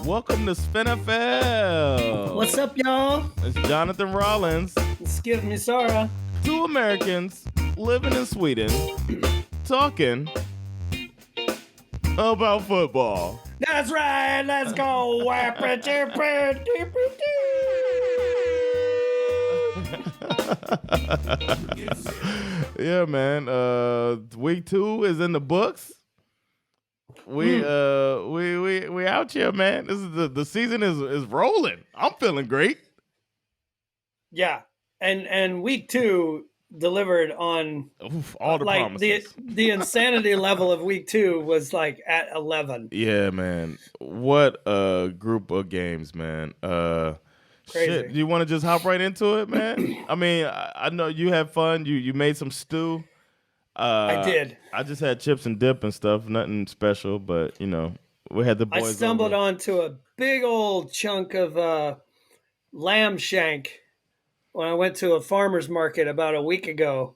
Welcome to SveNFL. What's up, y'all? It's Jonathan Rollins. Excuse me, Sarah. Two Americans living in Sweden talking about football. That's right. Let's go. Yeah, man. Week 2 is in the books. We out here, man. This is the season is rolling. I'm feeling great. Yeah, and week 2 delivered on all the promises. The insanity level of week 2 was like at 11. Yeah, man. What a group of games, man. Crazy. Shit. Do you want to just hop right into it, man? I mean, I know you had fun. You made some stew. I did. I just had chips and dip and stuff. Nothing special, but we had the boys. I stumbled onto a big old chunk of lamb shank when I went to a farmer's market about a week ago.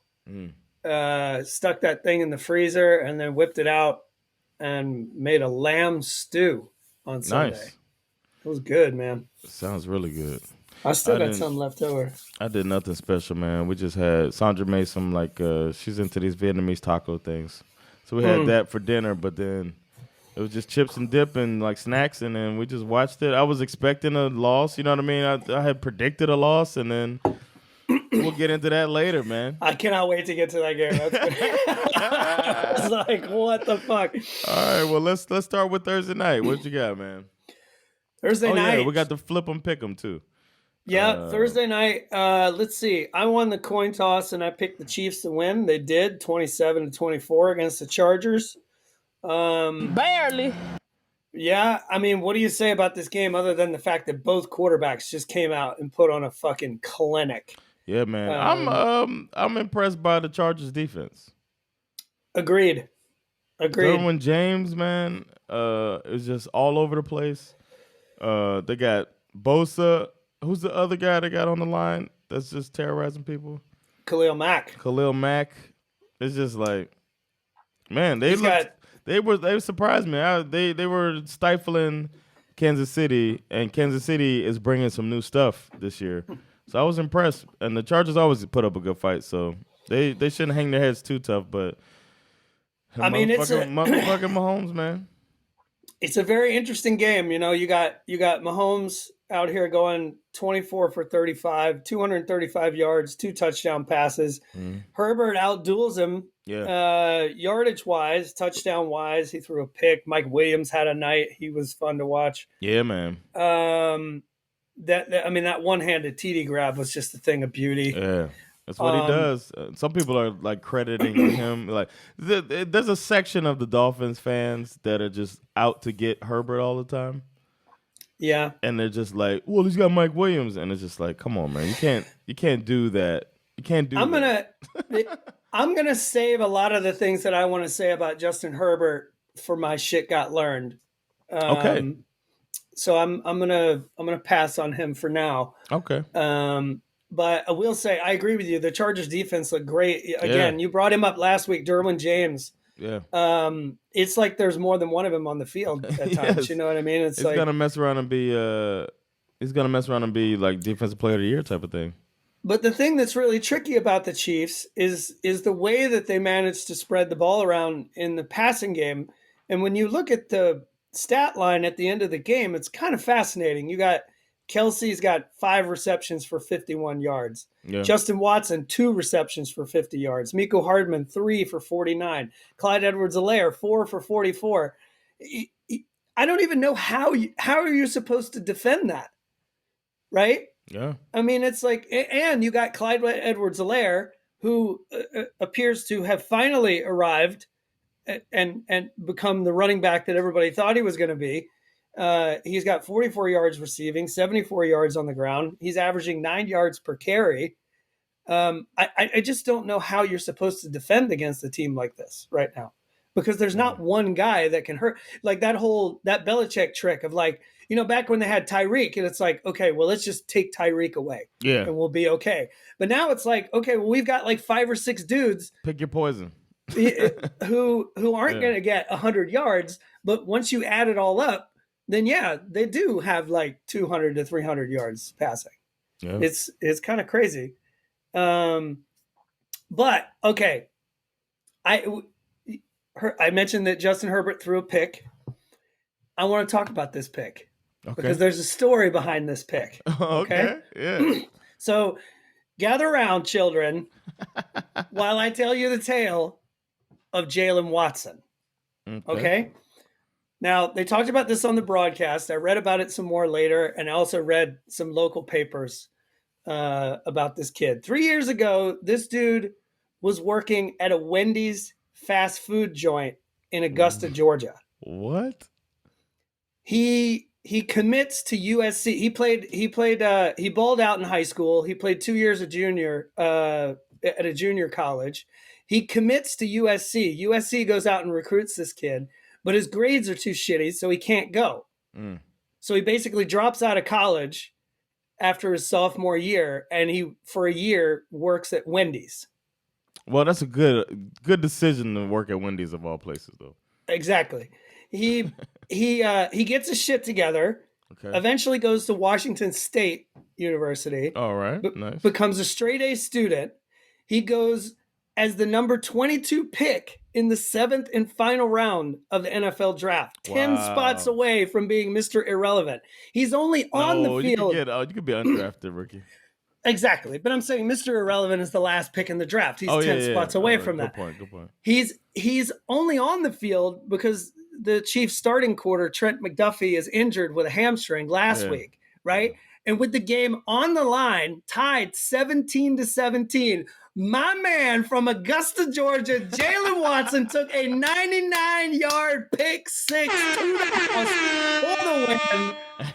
Stuck that thing in the freezer and then whipped it out and made a lamb stew on Sunday. Nice. It was good, man. It sounds really good. I still got some left over. I did nothing special, man. We just had Sandra made some she's into these Vietnamese taco things, so we had that for dinner. But then it was just chips and dip and like snacks, and then we just watched it. I was expecting a loss, you know what I mean? I had predicted a loss, and then we'll get into that later, man. I cannot wait to get to that game. I was like, what the fuck? All right, well let's start with Thursday night. What you got, man? Thursday night. Yeah, we got the flip 'em pick 'em too. Yeah, Thursday night. Let's see. I won the coin toss and I picked the Chiefs to win. They did 27-24 against the Chargers. Barely. Yeah, I mean, what do you say about this game other than the fact that both quarterbacks just came out and put on a fucking clinic? Yeah, man. I'm impressed by the Chargers defense. Agreed. Derwin James, man, is just all over the place. They got Bosa. Who's the other guy they got on the line that's just terrorizing people? Khalil Mack. It's just like, man, they surprised me. They were stifling Kansas City, and Kansas City is bringing some new stuff this year. So I was impressed. And the Chargers always put up a good fight, so they shouldn't hang their heads too tough. But I mean, it's motherfucking Mahomes, man. It's a very interesting game. You know, you got Mahomes out here going 24 for 35, 235 yards, 2 touchdown passes. Herbert outduels him yardage wise, touchdown wise. He threw a pick. Mike Williams had a night. He was fun to watch. Yeah, man. That one-handed TD grab was just a thing of beauty. Yeah. That's what he does. Some people are like crediting him. Like, there's a section of the Dolphins fans that are just out to get Herbert all the time. Yeah, and they're just like, well, he's got Mike Williams, and it's just like, come on, man, you can't do that. You can't do. I'm gonna save a lot of the things that I want to say about Justin Herbert for my shit got learned. Okay. So I'm gonna pass on him for now. Okay. But I will say I agree with you. The Chargers defense looked great. Again, you brought him up last week, Derwin James. Yeah. It's like there's more than one of them on the field at times. Yes. You know what I mean? He's gonna mess around and be like defensive player of the year type of thing. But the thing that's really tricky about the Chiefs is the way that they managed to spread the ball around in the passing game. And when you look at the stat line at the end of the game, it's kind of fascinating. You got Kelsey's got 5 receptions for 51 yards. Yeah. Justin Watson, 2 receptions for 50 yards. Mecole Hardman, 3 for 49. Clyde Edwards-Helaire, 4 for 44. I don't even know how are you supposed to defend that, right? Yeah. I mean, it's like, and you got Clyde Edwards-Helaire, who appears to have finally arrived and become the running back that everybody thought he was going to be. He's got 44 yards receiving, 74 yards on the ground. He's averaging 9 yards per carry. I just don't know how you're supposed to defend against a team like this right now, because there's not one guy that can hurt. Like that Belichick trick of like, back when they had Tyreek, and it's like, okay, well, let's just take Tyreek away, and we'll be okay. But now it's like, okay, well, we've got like 5 or 6 dudes. Pick your poison. who aren't going to get 100 yards, but once you add it all up, then yeah, they do have like 200 to 300 yards passing. Yeah. It's kind of crazy. But okay, I mentioned that Justin Herbert threw a pick. I want to talk about this pick because there's a story behind this pick. Okay. Yeah. So gather around, children, while I tell you the tale of Jalen Watson. Okay. Now, they talked about this on the broadcast. I read about it some more later, and I also read some local papers about this kid. 3 years ago, this dude was working at a Wendy's fast food joint in Augusta, Georgia. What? He commits to USC. He balled out in high school. He played 2 years of junior at a junior college. He commits to USC. USC goes out and recruits this kid, but his grades are too shitty, so he can't go. So he basically drops out of college after his sophomore year, and he, for a year, works at Wendy's. Well, that's a good decision to work at Wendy's of all places, though. Exactly. He gets his shit together. Okay. Eventually goes to Washington State University. All right, nice. Becomes a straight A student. He goes as the number 22 pick in the 7th and final round of the NFL draft. 10 spots away from being Mr. Irrelevant. He's only on the field. You could be undrafted, rookie. Exactly. But I'm saying Mr. Irrelevant is the last pick in the draft. He's 10 spots away from that. Good point. He's only on the field because the Chiefs starting quarter, Trent McDuffie, is injured with a hamstring last week, right? And with the game on the line, tied 17-17, my man from Augusta, Georgia, Jalen Watson, took a 99-yard pick six to the house for the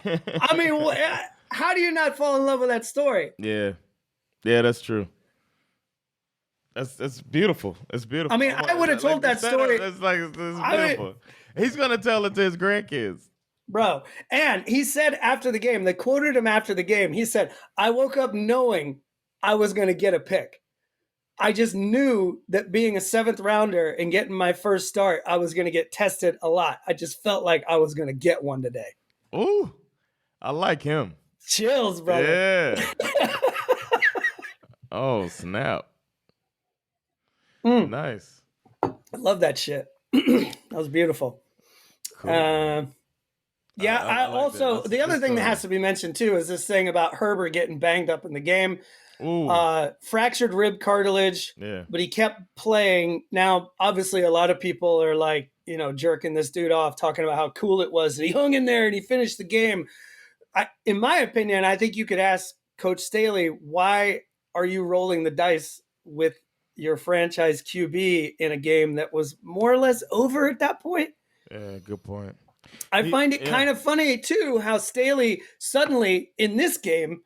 win. I mean, how do you not fall in love with that story? Yeah, that's true. That's beautiful. It's beautiful. I mean, I would have told that story. It's beautiful. He's gonna tell it to his grandkids. Bro, and he said after the game, they quoted him after the game. He said, I woke up knowing I was going to get a pick. I just knew that being a 7th rounder and getting my first start, I was going to get tested a lot. I just felt like I was going to get one today. Ooh, I like him. Chills, brother. Yeah. Oh, snap. Nice. I love that shit. That was beautiful. Cool. Yeah, I also the other thing that has to be mentioned too is this thing about Herbert getting banged up in the game. Fractured rib cartilage, but he kept playing. Now, obviously, a lot of people are like, jerking this dude off, talking about how cool it was that he hung in there and he finished the game. In my opinion, I think you could ask Coach Staley, why are you rolling the dice with your franchise QB in a game that was more or less over at that point? Yeah, good point. I find it kind of funny, too, how Staley suddenly, in this game,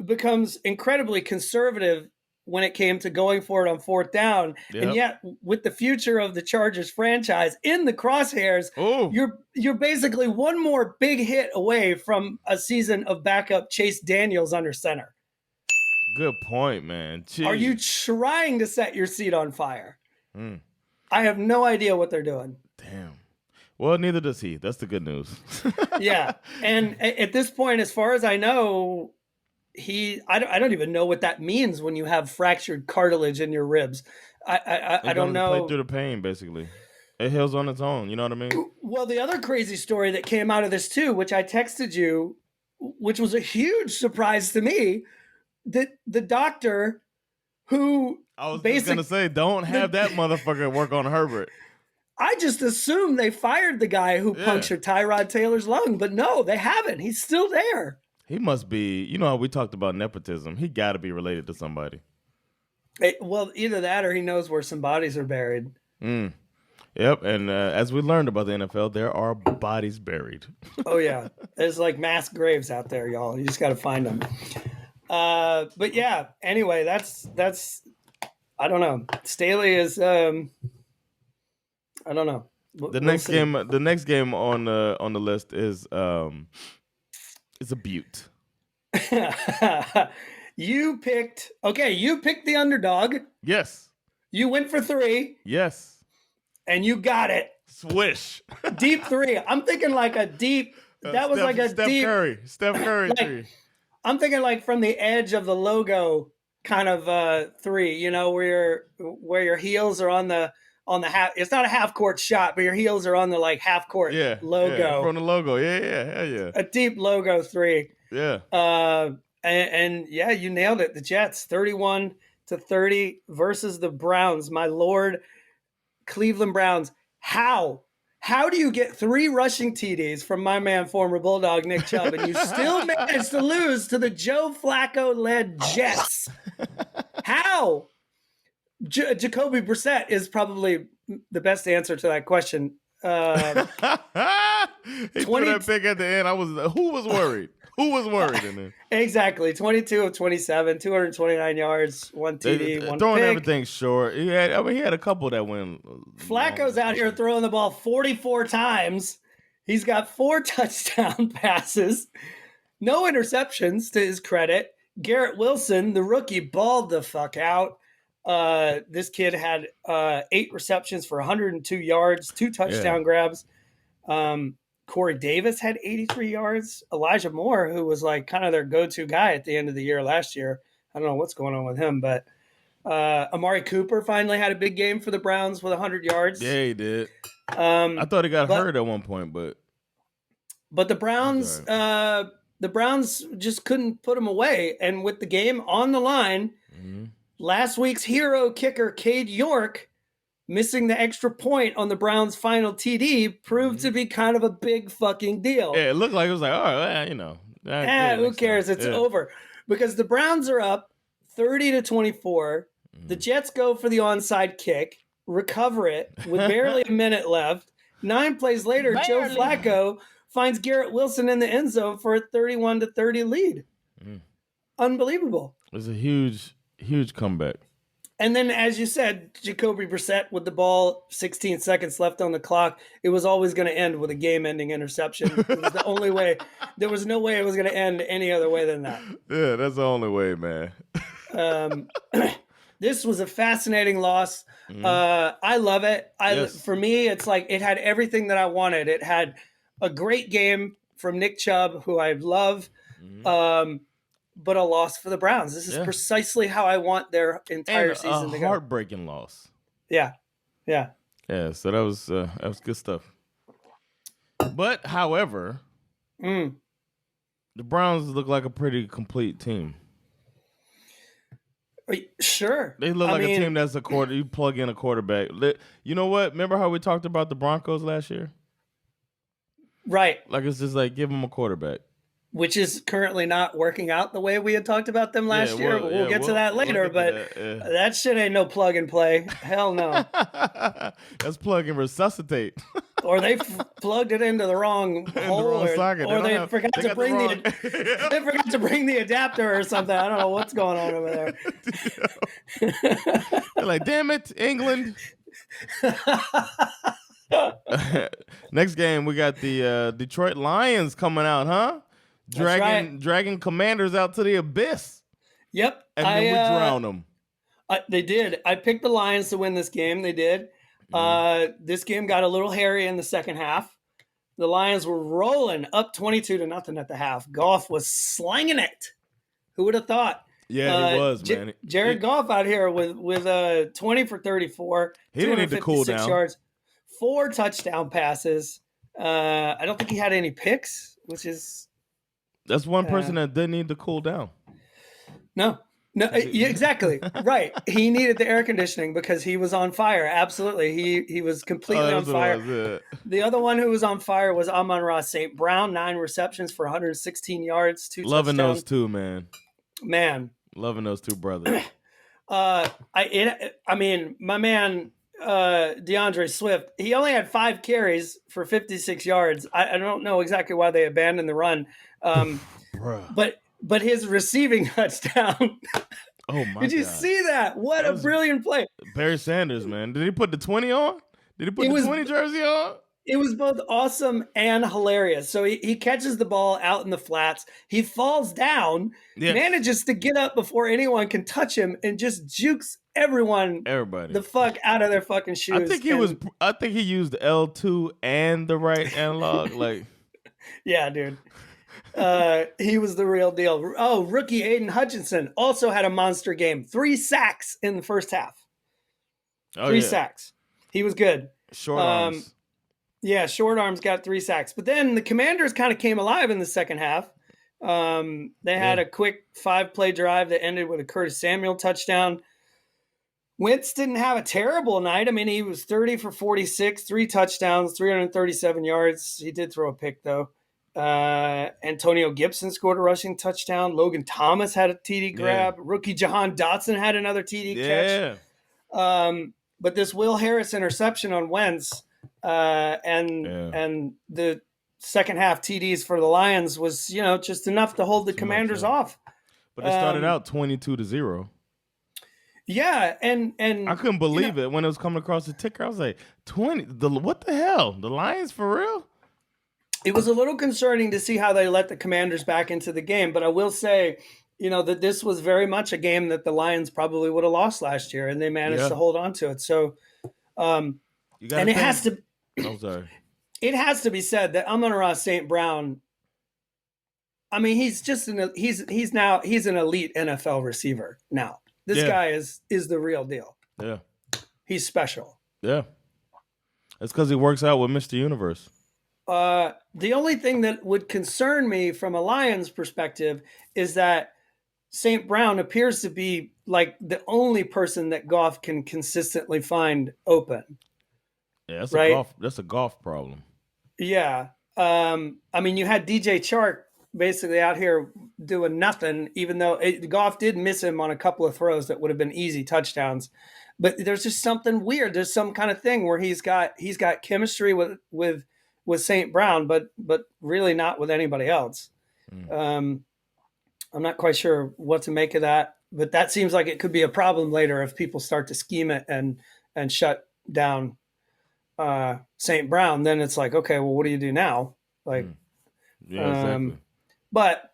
becomes incredibly conservative when it came to going for it on 4th down. Yep. And yet, with the future of the Chargers franchise in the crosshairs, you're basically one more big hit away from a season of backup Chase Daniels under center. Good point, man. Jeez. Are you trying to set your seat on fire? I have no idea what they're doing. Damn. Well, neither does he. That's the good news. Yeah. And at this point, as far as I know, I don't even know what that means when you have fractured cartilage in your ribs. I don't know. Play through the pain, basically. It heals on its own. You know what I mean? Well, the other crazy story that came out of this, too, which I texted you, which was a huge surprise to me, that the doctor who I was just going to say, don't have that motherfucker work on Herbert. I just assumed they fired the guy who punctured Tyrod Taylor's lung, but no, they haven't. He's still there. He must be, how we talked about nepotism. He got to be related to somebody. Well, either that or he knows where some bodies are buried. Yep, and as we learned about the NFL, there are bodies buried. Oh, yeah. There's like mass graves out there, y'all. You just got to find them. But yeah, anyway, that's I don't know. Staley is I don't know. The next game on the list is It's a beaut. You picked the underdog. Yes. You went for 3. Yes. And you got it. Swish. Deep 3. I'm thinking like a deep. That was like a Steph deep. Curry. Steph Curry 3. I'm thinking like from the edge of the logo kind of 3. You know, where your heels are on the half. It's not a half court shot, but your heels are on the like half court logo. Yeah, from the logo. Yeah. Hell yeah. A deep logo 3. Yeah. And yeah, you nailed it. The Jets 31-30 versus the Browns. My Lord, Cleveland Browns. How do you get 3 rushing TDs from my man, former Bulldog Nick Chubb, and you still manage to lose to the Joe Flacco-led Jets? How? Jacoby Brissett is probably the best answer to that question. He threw that pick at the end. Who was worried? Who was worried in there? Exactly. 22 of 27, 229 yards, 1 TD, 1 throwing pick. everything short. He had a couple that went. Flacco's out here throwing the ball 44 times. He's got 4 touchdown passes, no interceptions to his credit. Garrett Wilson, the rookie, balled the fuck out. This kid had 8 receptions for 102 yards, 2 touchdown grabs. Corey Davis had 83 yards. Elijah Moore, who was like kind of their go-to guy at the end of the year last year. I don't know what's going on with him, but Amari Cooper finally had a big game for the Browns with 100 yards. Yeah, he did. I thought he got hurt at one point, but the Browns just couldn't put him away. And with the game on the line, last week's hero kicker, Cade York, missing the extra point on the Browns' final TD proved to be kind of a big fucking deal. Yeah, it looked like it was like, all right, you know. Who cares? It's over. Because the Browns are up 30-24. The Jets go for the onside kick, recover it with barely a minute left. 9 plays later, Joe Flacco finds Garrett Wilson in the end zone for a 31-30 lead. Unbelievable. It was a huge, huge comeback. And then, as you said, Jacoby Brissett with the ball, 16 seconds left on the clock. It was always going to end with a game-ending interception. It was the only way. There was no way it was going to end any other way than that. Yeah, that's the only way, man. This was a fascinating loss. I love it. For me, it's like it had everything that I wanted. It had a great game from Nick Chubb, who I love. But a loss for the Browns. This is precisely how I want their entire season to go. Heartbreaking loss. Yeah. So that was good stuff. But however, the Browns look like a pretty complete team. Sure, they look like a team that's a quarter. You plug in a quarterback. You know what? Remember how we talked about the Broncos last year? Right. Like it's just like give them a quarterback. Which is currently not working out the way we had talked about them last year. We'll get to that later, but that shit ain't no plug and play. Hell no. That's plug and resuscitate. Or they plugged it into the wrong hole, or they forgot to bring they forgot to bring the adapter or something. I don't know what's going on over there. They're like, damn it, England. Next game, we got the Detroit Lions coming out, huh? Dragging Commanders out to the abyss. Yep. And then we drown them. They did. I picked the Lions to win this game. They did. This game got a little hairy in the second half. The Lions were rolling up 22-0 at the half. Goff was slinging it. Who would have thought? Yeah, he was, man. Jared Goff out here with 20 for 34. He didn't need to cool down. Yards, 4 touchdown passes. I don't think he had any picks, which is... That's one person that didn't need to cool down. No, exactly. Right. He needed the air conditioning because he was on fire. Absolutely. He was completely on fire. The other one who was on fire was Amon-Ra St. Brown, 9 receptions for 116 yards, 2 touchdowns. Loving those two, man. Loving those two brothers. My man DeAndre Swift, he only had 5 carries for 56 yards. I don't know exactly why they abandoned the run. But his receiving touchdown. Oh my! Did you see that? What a brilliant play! Barry Sanders, man. Did he put the 20 on? Did he put the 20 jersey on? It was both awesome and hilarious. So he catches the ball out in the flats. He falls down, Yes. manages to get up before anyone can touch him, and just jukes everyone Everybody. the fuck out of their fucking shoes. I think he used L2 and the right analog. Like, yeah, dude. He was the real deal. Oh, rookie Aiden Hutchinson also had a monster game. 3 sacks in the first half. 3 sacks. He was good. Short arms. Yeah, short arms got 3 sacks. But then the Commanders kind of came alive in the second half. They had a quick 5-play drive that ended with a Curtis Samuel touchdown. Wentz didn't have a terrible night. I mean, he was 30 for 46, 3 touchdowns, 337 yards. He did throw a pick, though. Antonio Gibson scored a rushing touchdown. Logan Thomas had a TD grab. Rookie Jahan Dotson had another TD catch. But this Will Harris interception on Wentz and the second half TDs for the Lions was, just enough to hold the Commanders off. But it started out 22-0. Yeah, and I couldn't believe it when it was coming across the ticker. I was like, 20. What the hell? The Lions for real? It was a little concerning to see how they let the Commanders back into the game, but I will say, that this was very much a game that the Lions probably would have lost last year, and they managed to hold on to it. So, it has to. I'm sorry. It has to be said that Amon-Ra St. Brown. I mean, he's just he's an elite NFL receiver now. This guy is the real deal. Yeah, he's special. Yeah, that's because he works out with Mr. Universe. The only thing that would concern me from a Lions perspective is that St. Brown appears to be like the only person that Goff can consistently find open. Yeah, that's a golf problem. Yeah. I mean, you had DJ Chark basically out here doing nothing, even though Goff did miss him on a couple of throws that would have been easy touchdowns. But there's just something weird. There's some kind of thing where he's got chemistry with St. Brown, but really not with anybody else. I'm not quite sure what to make of that, but that seems like it could be a problem later if people start to scheme it and shut down St. Brown. Then it's like, okay, well, what do you do now? Like, exactly. But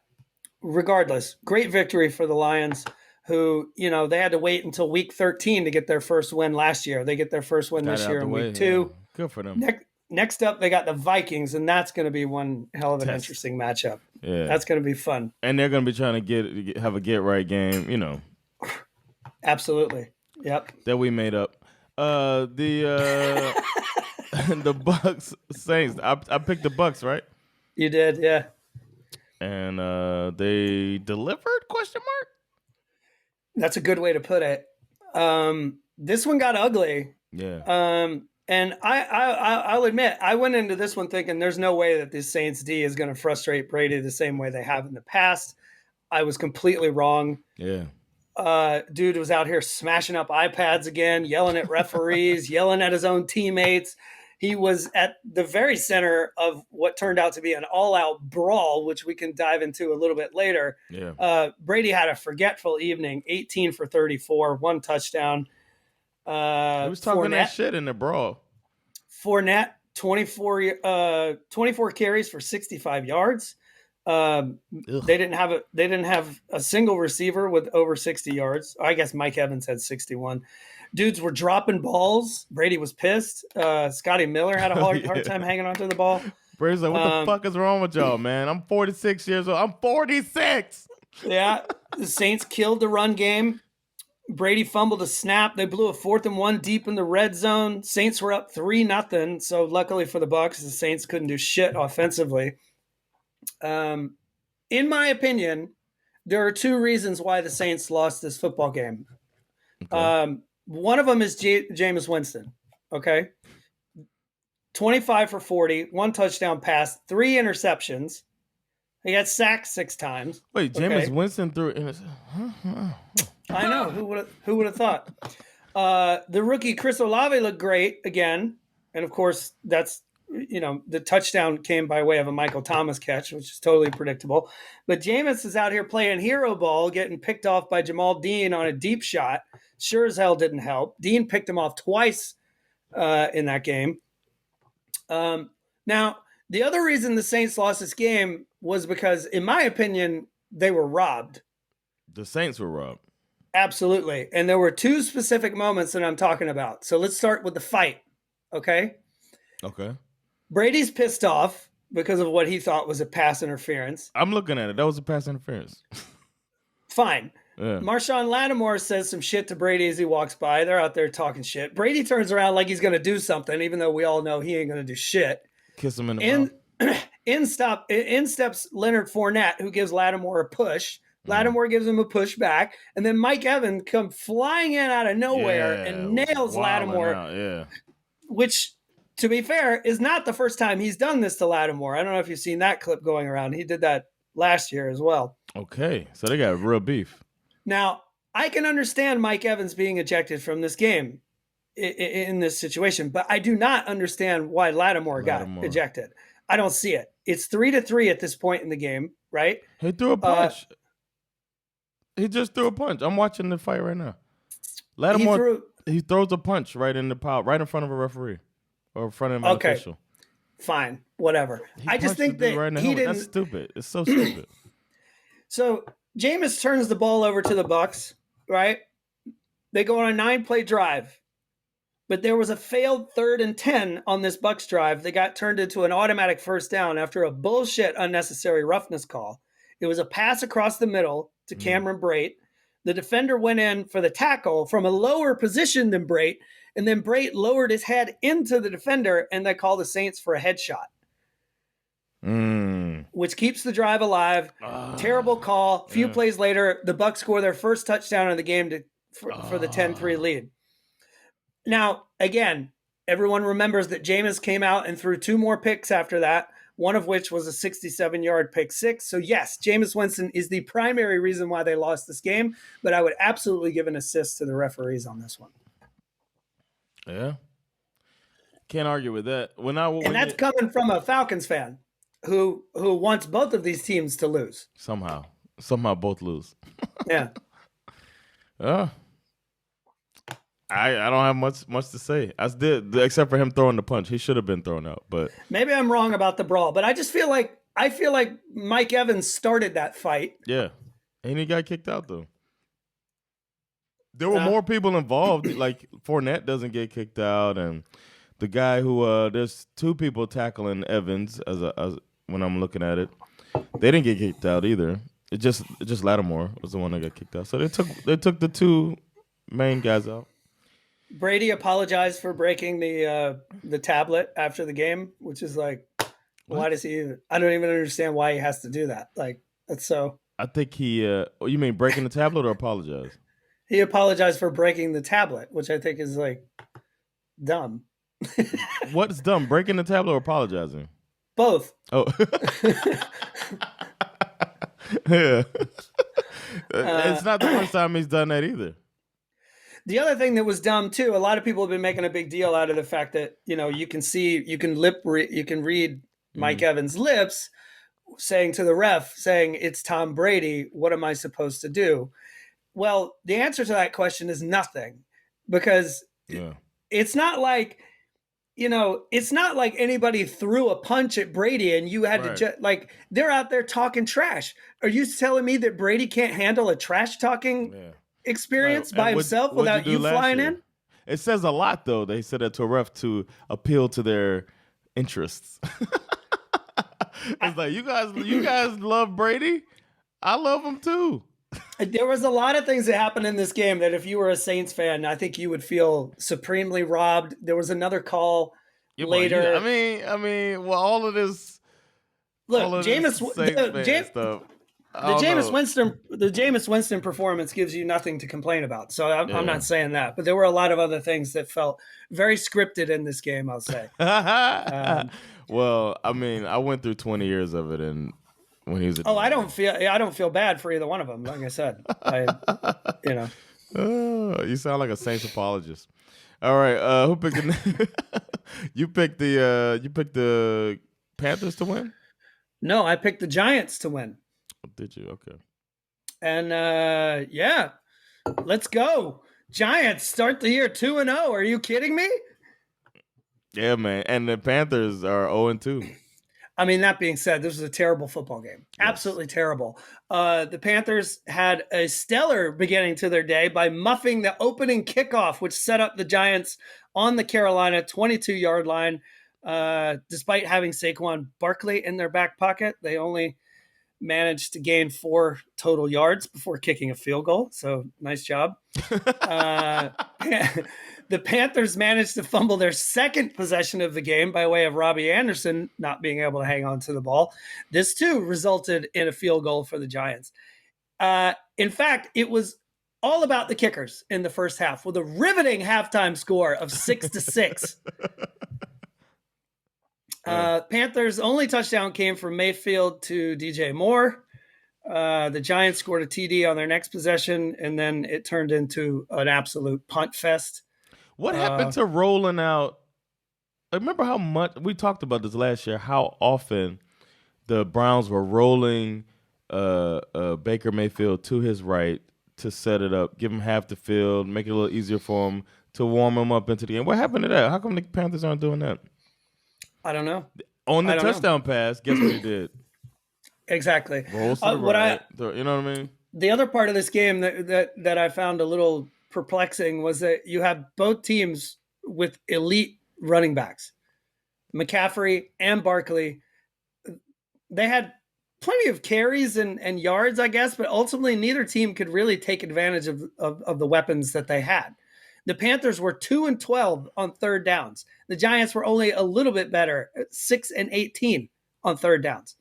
regardless, great victory for the Lions, who, they had to wait until week 13 to get their first win last year. They get their first win this year in week 2. Yeah. Good for them. Next up, they got the Vikings, and that's going to be one hell of an interesting matchup. Yeah, that's going to be fun. And they're going to be trying to have a get right game, Absolutely. Yep. That we made up. The Bucks Saints. I picked the Bucks, right? You did, yeah. And they delivered? Question mark. That's a good way to put it. This one got ugly. Yeah. And I'll admit, I went into this one thinking there's no way that this Saints D is going to frustrate Brady the same way they have in the past. I was completely wrong. Yeah. Dude was out here smashing up iPads again, yelling at referees, yelling at his own teammates. He was at the very center of what turned out to be an all-out brawl, which we can dive into a little bit later. Yeah. Brady had a forgetful evening, 18 for 34, 1 touchdown. He was talking that shit in the brawl. Fournette, 24 carries for 65 yards. They didn't have a single receiver with over 60 yards. I guess Mike Evans had 61. Dudes were dropping balls. Brady was pissed. Scotty Miller had a hard time hanging onto the ball. Brady's like, what the fuck is wrong with y'all, man? I'm 46 years old. I'm 46. Yeah. The Saints killed the run game. Brady fumbled a snap. They blew a 4th and 1 deep in the red zone. Saints were up 3-0. So luckily for the Bucs, the Saints couldn't do shit offensively. In my opinion, there are 2 reasons why the Saints lost this football game. Okay. One of them is Jameis Winston. Okay. 25 for 40, 1 touchdown pass, 3 interceptions. He got sacked 6 times. Wait, Jameis Winston threw it. I know. Who would have thought? The rookie Chris Olave looked great again, and of course that's the touchdown came by way of a Michael Thomas catch, which is totally predictable. But Jameis is out here playing hero ball, getting picked off by Jamal Dean on a deep shot. Sure as hell didn't help. Dean picked him off twice in that game. Now, the other reason the Saints lost this game was because, in my opinion, they were robbed. The Saints were robbed. Absolutely. And there were two specific moments that I'm talking about. So let's start with the fight. Okay. Okay. Brady's pissed off because of what he thought was a pass interference. I'm looking at it. That was a pass interference. Fine. Yeah. Marshawn Lattimore says some shit to Brady as he walks by. They're out there talking shit. Brady turns around like he's going to do something, even though we all know he ain't going to do shit. Kiss him in the mouth. In steps Leonard Fournette, who gives Lattimore a push. Lattimore gives him a push back, and then Mike Evans comes flying in out of nowhere and nails Lattimore, which, to be fair, is not the first time he's done this to Lattimore. I don't know if you've seen that clip going around. He did that last year as well. Okay, so they got real beef. Now, I can understand Mike Evans being ejected from this game in this situation, but I do not understand why Lattimore got ejected. I don't see it. It's 3-3 at this point in the game, right? He threw a punch. He just threw a punch. I'm watching the fight right now. Lattimore, he throws a punch right in the pile, right in front of a referee or in front of an official. Fine, whatever. I just think that he didn't. That's stupid. It's so stupid. So Jameis turns the ball over to the Bucs, right? They go on a 9-play drive, but there was a failed 3rd and 10 on this Bucs drive. They got turned into an automatic first down after a bullshit unnecessary roughness call. It was a pass across the middle to Cameron Brate. The defender went in for the tackle from a lower position than Brate, and then Brate lowered his head into the defender, and they call the Saints for a headshot. Which keeps the drive alive. Terrible call. Few plays later, the Bucs score their first touchdown of the game for the 10-3 lead. Now, again, everyone remembers that Jameis came out and threw 2 more picks after that, one of which was a 67-yard pick six. So, yes, Jameis Winston is the primary reason why they lost this game, but I would absolutely give an assist to the referees on this one. Yeah. Can't argue with that. That's coming from a Falcons fan who wants both of these teams to lose. Somehow both lose. Yeah. I don't have much to say. Except for him throwing the punch. He should have been thrown out. But maybe I'm wrong about the brawl, but I just feel like Mike Evans started that fight. Yeah, and he got kicked out though. There were more people involved. Like Fournette doesn't get kicked out, and the guy who there's 2 people tackling Evans as when I'm looking at it, they didn't get kicked out either. It just Lattimore was the one that got kicked out. So they took the 2 main guys out. Brady apologized for breaking the tablet after the game, which is like, why does he even? I don't even understand why he has to do that. Like, that's so. I think he. You mean breaking the tablet or apologize? He apologized for breaking the tablet, which I think is like dumb. What's dumb? Breaking the tablet or apologizing? Both. Oh. Yeah. It's not the first time he's done that either. The other thing that was dumb too, a lot of people have been making a big deal out of the fact that, you can read Mike Evans' lips saying to the ref, saying, "It's Tom Brady. What am I supposed to do?" Well, the answer to that question is nothing, because it's not like, it's not like anybody threw a punch at Brady and you had to they're out there talking trash. Are you telling me that Brady can't handle a trash talking experience by himself without you flying in? It says a lot, though. They said that to a ref to appeal to their interests. It's like, you guys love Brady? I love him too. There was a lot of things that happened in this game that if you were a Saints fan, I think you would feel supremely robbed. There was another call later. Well, all of this. Look, the Jameis Winston performance gives you nothing to complain about. So I'm not saying that, but there were a lot of other things that felt very scripted in this game, I'll say. Well, I went through 20 years of it, and when he was I don't feel bad for either one of them. Like I said, you sound like a Saints apologist. All right, who picked you picked the Panthers to win? No, I picked the Giants to win. Did you? Okay. And let's go. Giants start the year 2-0. Are you kidding me? Yeah, man. And the Panthers are 0-2. I mean, that being said, this was a terrible football game. Yes. Absolutely terrible. The Panthers had a stellar beginning to their day by muffing the opening kickoff, which set up the Giants on the Carolina 22-yard line. Despite having Saquon Barkley in their back pocket, they only managed to gain 4 total yards before kicking a field goal. So nice job. The Panthers managed to fumble their second possession of the game by way of Robbie Anderson not being able to hang on to the ball. This too resulted in a field goal for the Giants. In fact, it was all about the kickers in the first half with a riveting halftime score of 6-6. Panthers' only touchdown came from Mayfield to DJ Moore. The Giants scored a TD on their next possession, and then it turned into an absolute punt fest. What happened to rolling out? I remember how much we talked about this last year, how often the Browns were rolling Baker Mayfield to his right to set it up, give him half the field, make it a little easier for him to warm him up into the game. What happened to that? How come the Panthers aren't doing that? I don't know. On the touchdown pass, guess what he did? Exactly. Rolls to the right. You know what I mean? The other part of this game that I found a little perplexing was that you have both teams with elite running backs, McCaffrey and Barkley. They had plenty of carries and yards, I guess, but ultimately neither team could really take advantage of the weapons that they had. The Panthers were 2-12 on third downs. The Giants were only a little bit better, 6-18 on third downs.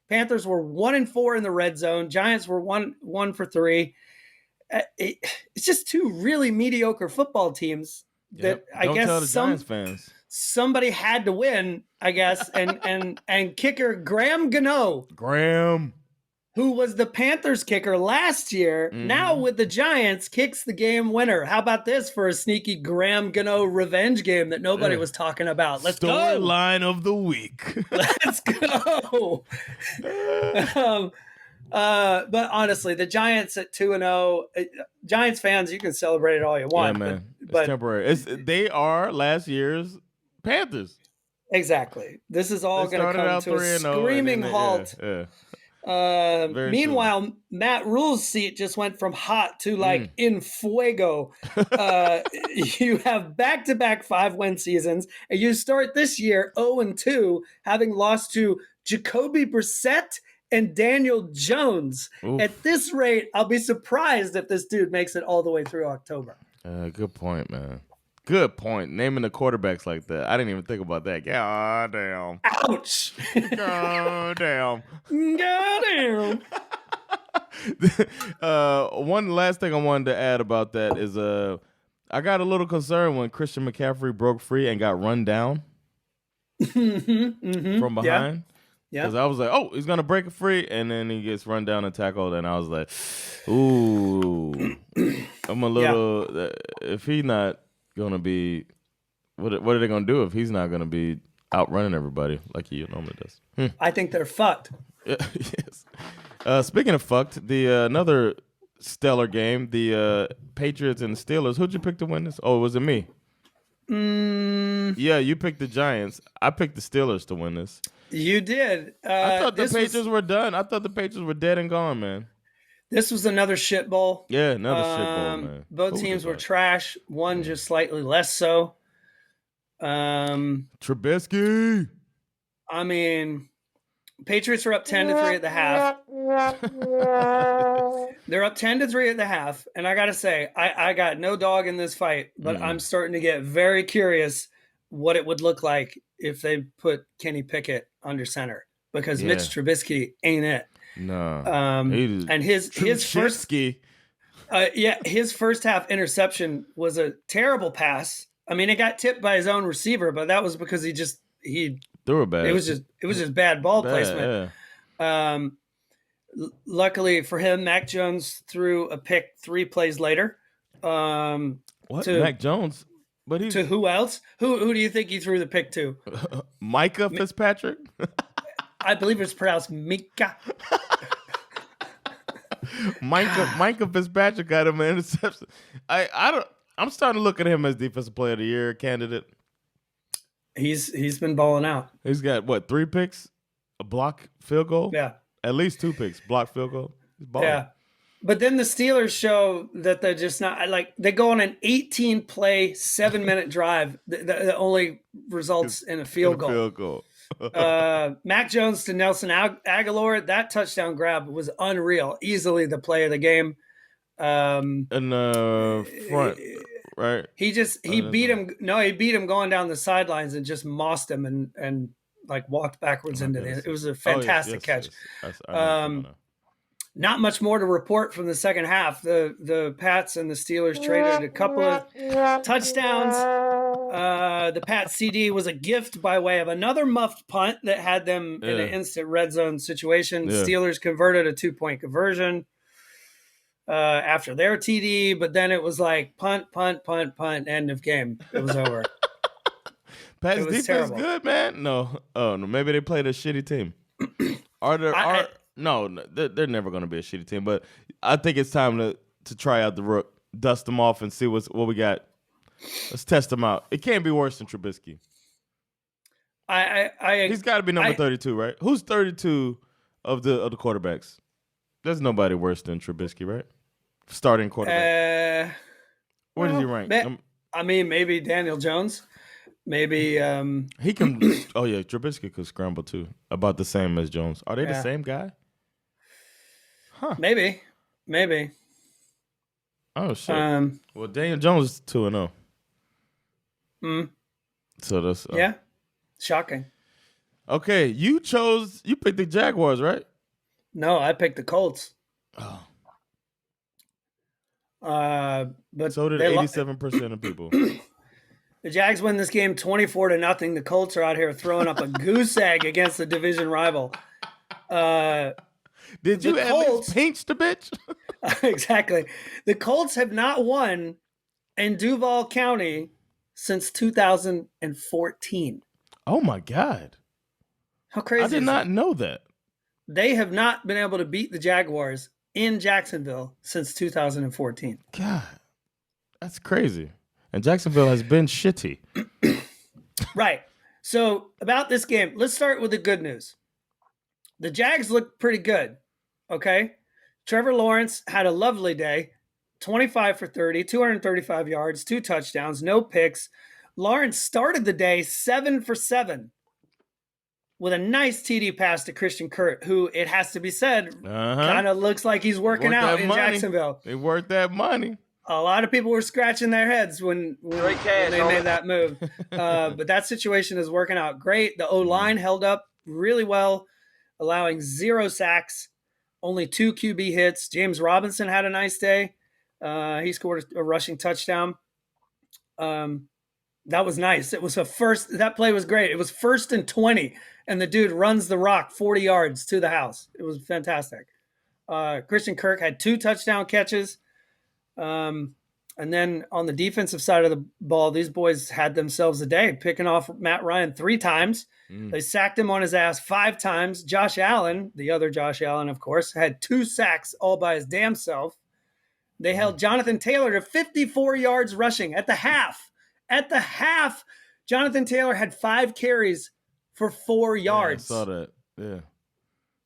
Panthers were 1-4 in the red zone. Giants were 1 for 3. It's just two really mediocre football teams that I Don't guess tell the Giants fans. Somebody had to win, I guess, and kicker Graham Gano, who was the Panthers kicker last year, now with the Giants, kicks the game winner. How about this for a sneaky Graham Gano revenge game that nobody was talking about? Let's go. Storyline of the week. Let's go. But honestly, the Giants at 2-0, Giants fans, you can celebrate it all you want. Yeah, man. But it's temporary. They are last year's Panthers. Exactly. This is all going to come to a screaming halt. Meanwhile, Matt Rule's seat just went from hot to like in fuego. You have back-to-back 5-win seasons, and you start this year 0-2, having lost to Jacoby Brissett and Daniel Jones. Oof. At this rate, I'll be surprised if this dude makes it all the way through October. Good point, man. Good point. Naming the quarterbacks like that. I didn't even think about that. God damn. Ouch. God damn. God damn. One last thing I wanted to add about that is I got a little concerned when Christian McCaffrey broke free and got run down from behind. Yeah. Because I was like, oh, he's going to break it free. And then he gets run down and tackled. And I was like, ooh. I'm a little, if he's not going to be, what are they going to do if he's not going to be outrunning everybody like he normally does? I think they're fucked. Yes. Speaking of fucked, the another stellar game, the Patriots and Steelers. Who'd you pick to win this? Oh, was it me? Yeah, you picked the Giants. I picked the Steelers to win this. You did. I thought the Patriots were done. I thought the Patriots were dead and gone, man. This was another shit bowl. Yeah, another shit bowl, man. Both teams were trash. One just slightly less so. Trubisky. I mean, Patriots are up 10-3 at the half. They're up 10-3 at the half, and I gotta say, I got no dog in this fight, but I'm starting to get very curious what it would look like if they put Kenny Pickett under center, because Mitch Trubisky ain't it. No. And his first his first half interception was a terrible pass. I mean, it got tipped by his own receiver, but that was because he threw it bad. It was just bad ball placement. Yeah. Luckily for him, Mac Jones threw a pick 3 plays later. What? Mac Jones? But to who else? Who do you think he threw the pick to? Micah Fitzpatrick? I believe it's pronounced Mika. Micah Fitzpatrick got him an interception. I'm starting to look at him as defensive player of the year candidate. He's been balling out. He's got what, 3 picks, a block field goal? Yeah. At least 2 picks, block field goal. He's balling. Yeah. But then the Steelers show that they're just not like they go on an 18-play, 7-minute drive that only results in a field goal. Field goal. Mac Jones to Nelson Aguilar, that touchdown grab was unreal. Easily the play of the game. In the front, right? He beat him. No, he beat him going down the sidelines and just mossed him and like walked backwards into it. It was a fantastic catch. Yes. Not much more to report from the second half. The Pats and the Steelers traded a couple of touchdowns. The Pats CD was a gift by way of another muffed punt that had them in an instant red zone situation. Yeah. Steelers converted a 2-point conversion after their TD, but then it was like punt, end of game. It was over. Pats was defense terrible. good, man. No, maybe they played a shitty team. No, they're never going to be a shitty team. But I think it's time to try out the rook, dust them off, and see what we got. Let's test them out. It can't be worse than Trubisky. He's got to be number 32, right? Who's 32 of the quarterbacks? There's nobody worse than Trubisky, right? Starting quarterback. Where does he rank? I mean, maybe Daniel Jones. Maybe he can. Oh yeah, Trubisky could scramble too. About the same as Jones. Are they the same guy? Huh? Maybe. Oh shit. Well, Daniel Jones is 2-0. So that's shocking. Okay, you picked the Jaguars, right? No, I picked the Colts. Oh. But so did 87% of people. The Jags win this game 24-0. The Colts are out here throwing up a goose egg against the division rival. Did you at least pinch the bitch? Exactly. The Colts have not won in Duval County since 2014. Oh my God. How crazy I did not know that. They have not been able to beat the Jaguars in Jacksonville since 2014. God, that's crazy. And Jacksonville has been shitty. Right. So about this game, let's start with the good news. The Jags look pretty good. Okay. Trevor Lawrence had a lovely day. 25 for 30, 235 yards, 2 touchdowns, no picks. Lawrence started the day 7 for 7 with a nice TD pass to Christian Kirk, who, it has to be said, kind of looks like he's working out in Jacksonville. They worked that money. A lot of people were scratching their heads when they made that move. But that situation is working out great. The O-line held up really well, allowing 0 sacks, only 2 QB hits. James Robinson had a nice day. He scored a rushing touchdown. That was nice. It was that play was great. It was 1st and 20, and the dude runs the rock 40 yards to the house. It was fantastic. Christian Kirk had 2 touchdown catches. And then on the defensive side of the ball, these boys had themselves a day, picking off Matt Ryan 3 times. They sacked him on his ass 5 times. Josh Allen, the other Josh Allen, of course, had 2 sacks all by his damn self. They held Jonathan Taylor to 54 yards rushing at the half. At the half, Jonathan Taylor had 5 carries for 4 yards. Yeah, I saw that. Yeah.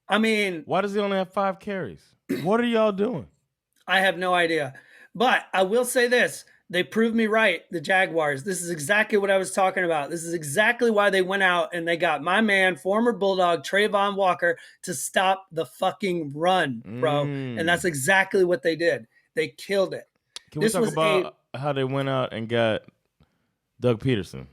I mean, why does he only have 5 carries? What are y'all doing? I have no idea. But I will say this. They proved me right, the Jaguars. This is exactly what I was talking about. This is exactly why they went out and they got my man, former Bulldog, Trayvon Walker, to stop the fucking run, bro. And that's exactly what they did. They killed it. Can we talk about how they went out and got Doug Peterson?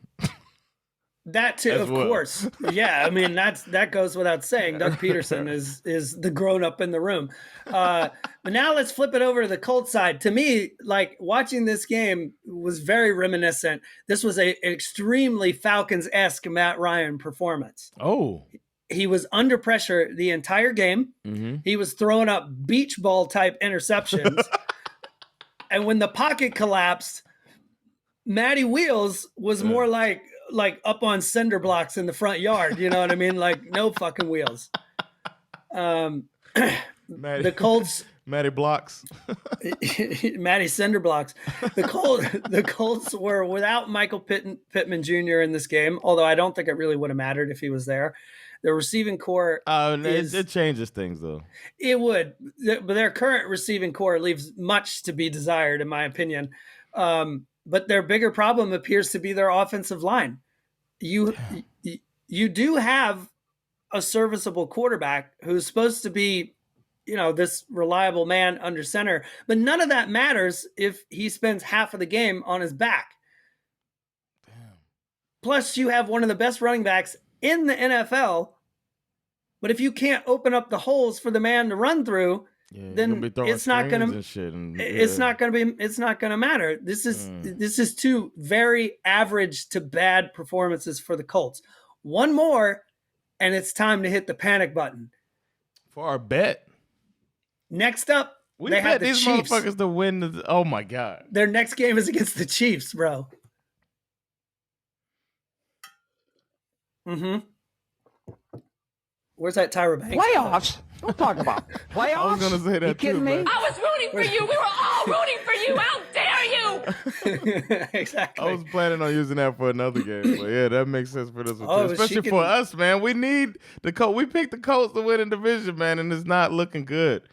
That too, of course. Yeah, I mean that goes without saying. Doug Peterson is the grown up in the room. But now let's flip it over to the Colts side. To me, like watching this game was very reminiscent. This was an extremely Falcons-esque Matt Ryan performance. Oh. He was under pressure the entire game. Mm-hmm. He was throwing up beach ball type interceptions. And when the pocket collapsed, Matty Wheels was more like up on cinder blocks in the front yard. You know what I mean? Like no fucking wheels. The Colts Matty blocks. Matty Cinder blocks. The Colts were without Michael Pittman Jr. in this game, although I don't think it really would have mattered if he was there. The receiving core it changes things though. It would, but their current receiving core leaves much to be desired, in my opinion. But their bigger problem appears to be their offensive line. You do have a serviceable quarterback who's supposed to be, this reliable man under center, but none of that matters if he spends half of the game on his back. Damn. Plus, you have one of the best running backs in the NFL, but if you can't open up the holes for the man to run through, then it's not going to. It's not going to be. It's not going to matter. This is two very average to bad performances for the Colts. One more, and it's time to hit the panic button for our bet. Next up, they have the these Chiefs. Motherfuckers to win. Oh my god! Their next game is against the Chiefs, bro. Mm-hmm. Where's that Tyra Banks? Playoffs? Don't talk about playoffs. I was gonna say that. You kidding me? I was rooting for you. We were all rooting for you. How dare you? Exactly. I was planning on using that for another game, but yeah, that makes sense for this one too. Especially for us, man. We need the Colts. We picked the Colts to win in division, man, and it's not looking good.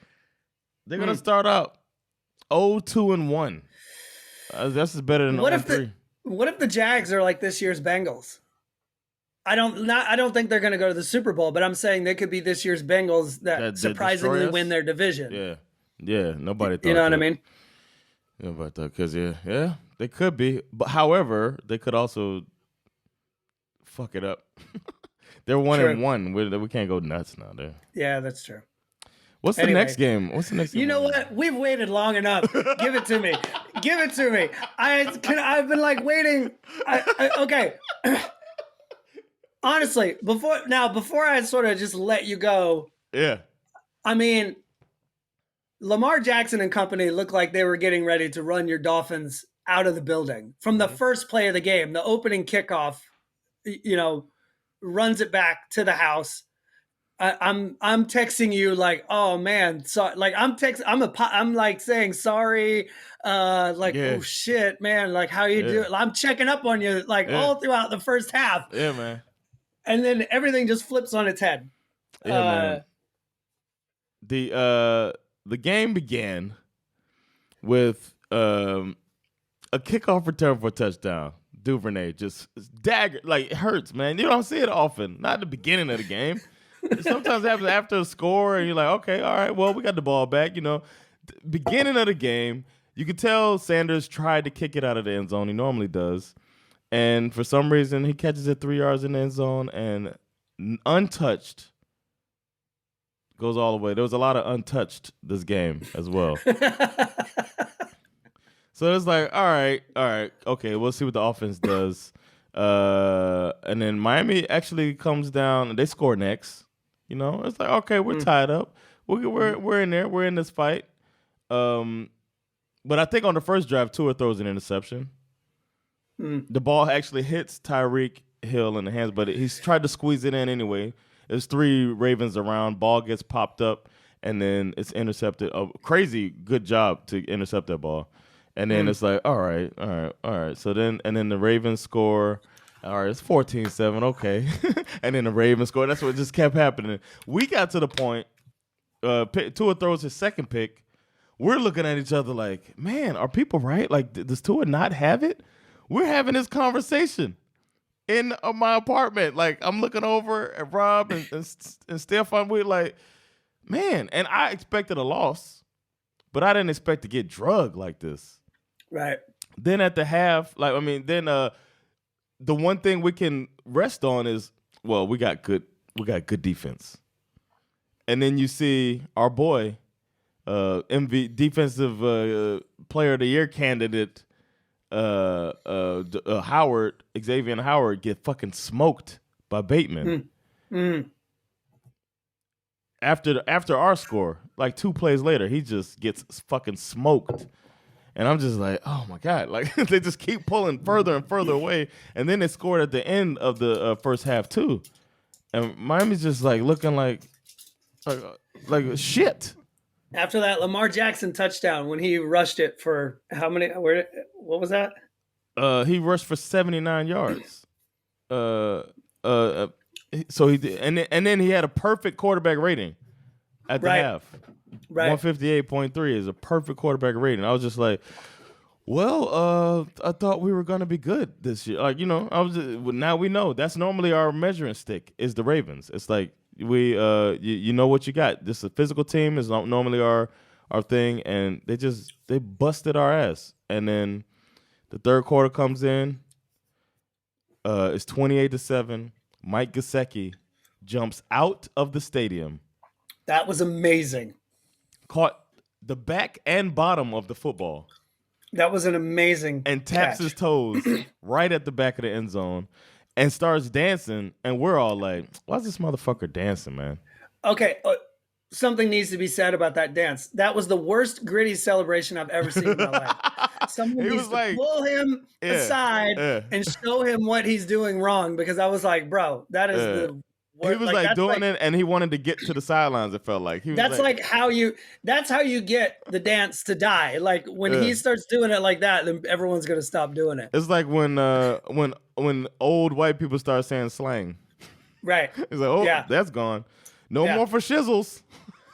They're gonna start out 0-2-1. That's better than 0-3. What if the Jags are like this year's Bengals? I don't think they're going to go to the Super Bowl, but I'm saying they could be this year's Bengals that surprisingly win their division. Yeah. Nobody thought. You know what I mean? Nobody thought, because yeah, they could be. But however, they could also fuck it up. They're 1-1. We can't go nuts now. There. Yeah, that's true. What's the next game? You know what? We've waited long enough. Give it to me. Give it to me. I've been like waiting. Okay. Honestly, before I sort of just let you go. Yeah. I mean, Lamar Jackson and company looked like they were getting ready to run your Dolphins out of the building from the first play of the game. The opening kickoff, runs it back to the house. I'm texting you like, oh man, so like I'm like saying sorry, oh shit, man, like how you do? I'm checking up on you like all throughout the first half. Yeah, man. And then everything just flips on its head. Yeah, man. The game began with a kickoff return for a touchdown. Duvernay just dagger, like it hurts, man. You don't see it often. Not at the beginning of the game. Sometimes it happens after a score, and you're like, okay, all right, well, we got the ball back. Beginning of the game, you could tell Sanders tried to kick it out of the end zone. He normally does. And for some reason, he catches it 3 yards in the end zone and untouched goes all the way. There was a lot of untouched this game as well. So it's like, all right, okay, we'll see what the offense does. And then Miami actually comes down and they score next. It's like, okay, we're tied up. We're in there. We're in this fight. But I think on the first drive, Tua throws an interception. The ball actually hits Tyreek Hill in the hands, but he's tried to squeeze it in anyway. There's 3 Ravens around. Ball gets popped up, and then it's intercepted. A crazy good job to intercept that ball. And then it's like, all right. So then the Ravens score. All right, it's 14-7. Okay. And then the Ravens score. That's what just kept happening. We got to the point. Tua throws his second pick. We're looking at each other like, man, are people right? Like, does Tua not have it? We're having this conversation in my apartment. Like, I'm looking over at Rob and Stefan. We're like, man, and I expected a loss, but I didn't expect to get drugged like this. Right. Then at the half, the one thing we can rest on is, well, we got good defense. And then you see our boy, defensive player of the year candidate, Xavier Howard get fucking smoked by Bateman. After our score, like 2 plays later, he just gets fucking smoked. And I'm just like, oh my God. Like they just keep pulling further and further away. And then they scored at the end of the first half too. And Miami's just like looking like shit. After that Lamar Jackson touchdown, when he rushed it for how many? What was that? He rushed for 79 yards. Uh, uh, so he did, and then he had a perfect quarterback rating at the Right. half. Right. 158.3 is a perfect quarterback rating. I was just like, well, I thought we were gonna be good this year. Like, I was now we know that's normally our measuring stick is the Ravens. It's like we, you know what you got. This is a physical team is normally our thing, and they busted our ass. And then the third quarter comes in. It's 28-7. Mike Gesicki jumps out of the stadium. That was amazing. Caught the back and bottom of the football. That was an amazing and taps catch. his toes right at the back of the end zone and starts dancing. And we're all like, why is this motherfucker dancing, man? Okay, something needs to be said about that dance. That was the worst gritty celebration I've ever seen in my life. Someone He needs was to like, pull him aside and show him what he's doing wrong, because I was like, bro, that is the worst. He was like doing it, and he wanted to get to the sidelines. It felt like he was that's like how you get the dance to die. Like when he starts doing it like that, then everyone's gonna stop doing it. It's like when old white people start saying slang. Right. It's like, oh, yeah, that's gone. No more for shizzles.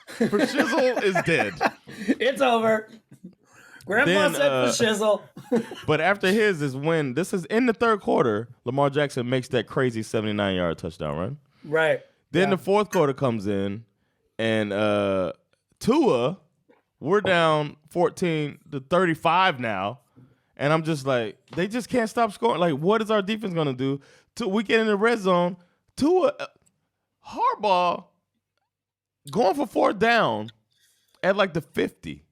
For shizzle is dead. It's over. Grandpa said for shizzle. But after his is when this is in the third quarter, Lamar Jackson makes that crazy 79-yard touchdown run. Right. Then the fourth quarter comes in, and Tua, we're down 14-35 now, and I'm just like, they just can't stop scoring. Like, what is our defense gonna do? We get in the red zone. Tua, Harbaugh, going for fourth down at like the 50.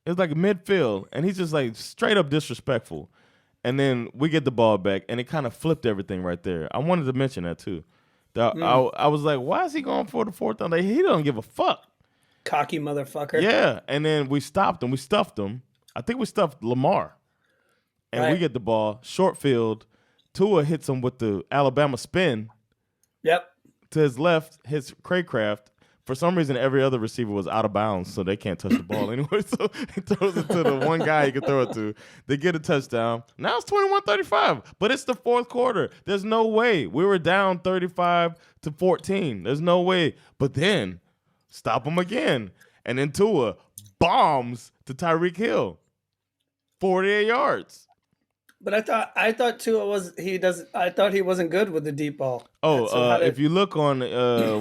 It's like midfield, and he's just like straight up disrespectful. And then we get the ball back, and it kind of flipped everything right there. I wanted to mention that too. I was like, why is he going for the fourth down? Like, he don't give a fuck. Cocky motherfucker. Yeah, and then we stopped him. We stuffed him. I think we stuffed Lamar. And we get the ball, short field. Tua hits him with the Alabama spin. Yep. To his left, hits Craycraft. For some reason, every other receiver was out of bounds, so they can't touch the ball anyway. So he throws it to the one guy he can throw it to. They get a touchdown. Now it's 21-35, but it's the fourth quarter. There's no way. We were down 35-14. There's no way. But then, stop them again. And then Tua bombs to Tyreek Hill. 48 yards. But I thought Tua I thought he wasn't good with the deep ball. If you look on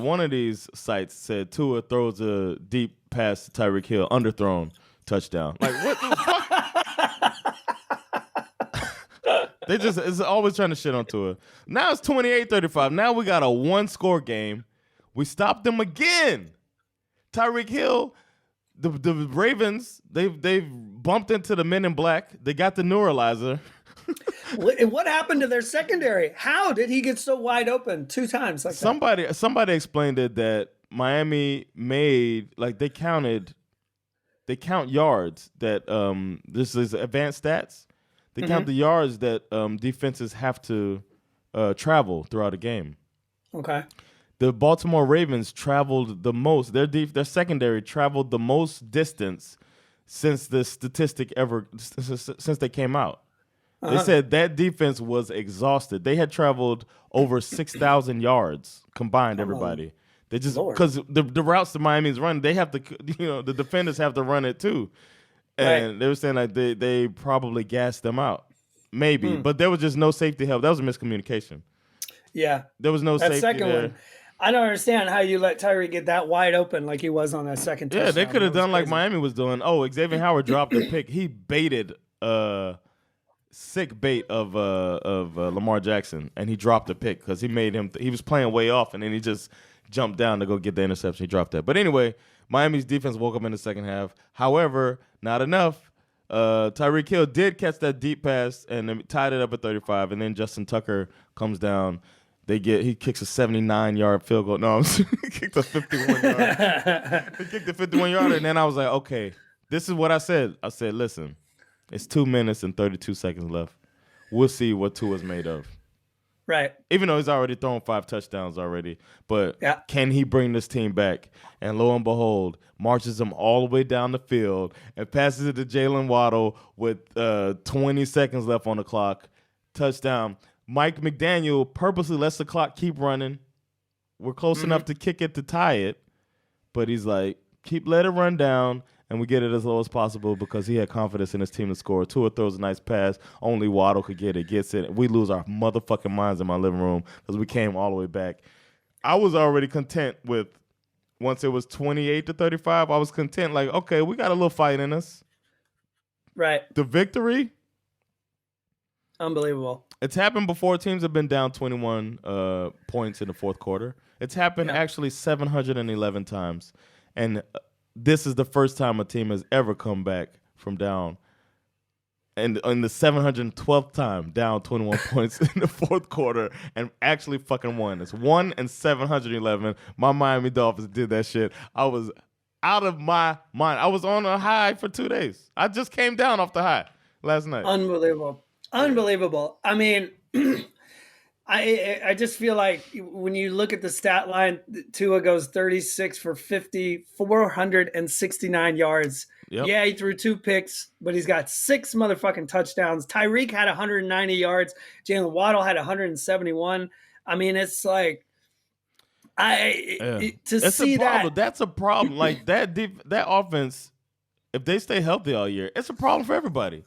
one of these sites, said Tua throws a deep pass to Tyreek Hill, underthrown touchdown. Like, what the fuck? It's always trying to shit on Tua. Now it's 28-35. Now we got a one-score game. We stopped them again. Tyreek Hill, the Ravens, they've bumped into the men in black. They got the neuralizer. What happened to their secondary? How did he get so wide open 2 times like that? Somebody explained it that Miami made, like, they count yards that this is advanced stats. They count the yards that defenses have to travel throughout a game. Okay. The Baltimore Ravens traveled the most. Their secondary traveled the most distance since the statistic since they came out. They said that defense was exhausted. They had traveled over 6,000 yards combined, everybody. They just, because the routes to Miami's run, they have to, the defenders have to run it too. And they were saying like they probably gassed them out. Maybe. But there was just no safety help. That was a miscommunication. Yeah. There was no safety second there. One. I don't understand how you let Tyree get that wide open like he was on that second touchdown. Yeah, they could have done like Miami was doing. Oh, Xavier Howard dropped a pick. He baited sick bait of Lamar Jackson, and he dropped a pick because he made him. He was playing way off, and then he just jumped down to go get the interception. He dropped that. But anyway, Miami's defense woke up in the second half. However, not enough. Tyreek Hill did catch that deep pass and tied it up at 35, and then Justin Tucker comes down. He kicks a 79-yard field goal. No, he kicked a 51-yard. He kicked a 51-yarder, and then I was like, okay, this is what I said. I said, listen. It's 2 minutes and 32 seconds left. We'll see what Tua's made of. Right. Even though he's already thrown 5 touchdowns already. But Yeah. can he bring this team back? And lo and behold, marches them all the way down the field and passes it to Jalen Waddle with 20 seconds left on the clock. Touchdown. Mike McDaniel purposely lets the clock keep running. We're close enough to kick it to tie it. But he's like, let it run down. And we get it as low as possible because he had confidence in his team to score. Tua throws a nice pass. Only Waddle could get it, gets it. We lose our motherfucking minds in my living room because we came all the way back. I was already content with, once it was 28-35, I was content. Like, okay, we got a little fight in us. Right. The victory, Unbelievable. it's happened before. Teams have been down 21 points in the fourth quarter. It's happened actually 711 times. And this is the first time a team has ever come back from down. And in the 712th time, down 21 points in the fourth quarter and actually fucking won. It's 1 and 711. My Miami Dolphins did that shit. I was out of my mind. I was on a high for 2 days. I just came down off the high last night. Unbelievable. Unbelievable. I mean, I just feel like when you look at the stat line, Tua goes 36 for 50, 469 yards. Yep. Yeah, he threw 2 picks, but he's got 6 motherfucking touchdowns. Tyreek had 190 yards. Jalen Waddle had 171. I mean, it's like It's a problem. That's a problem. Like that offense, if they stay healthy all year, it's a problem for everybody.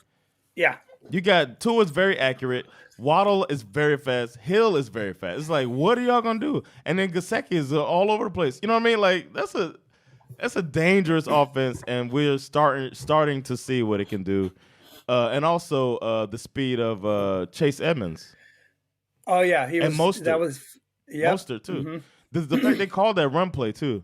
Yeah. You got Tua's very accurate. Waddle is very fast. Hill is very fast. It's like, what are y'all gonna do? And then Gesicki is all over the place. You know what I mean? Like that's a dangerous offense, and we're starting to see what it can do. And also the speed of Chase Edmonds. Oh yeah, and Mostert. That was Mostert too. Mm-hmm. The fact they called that run play too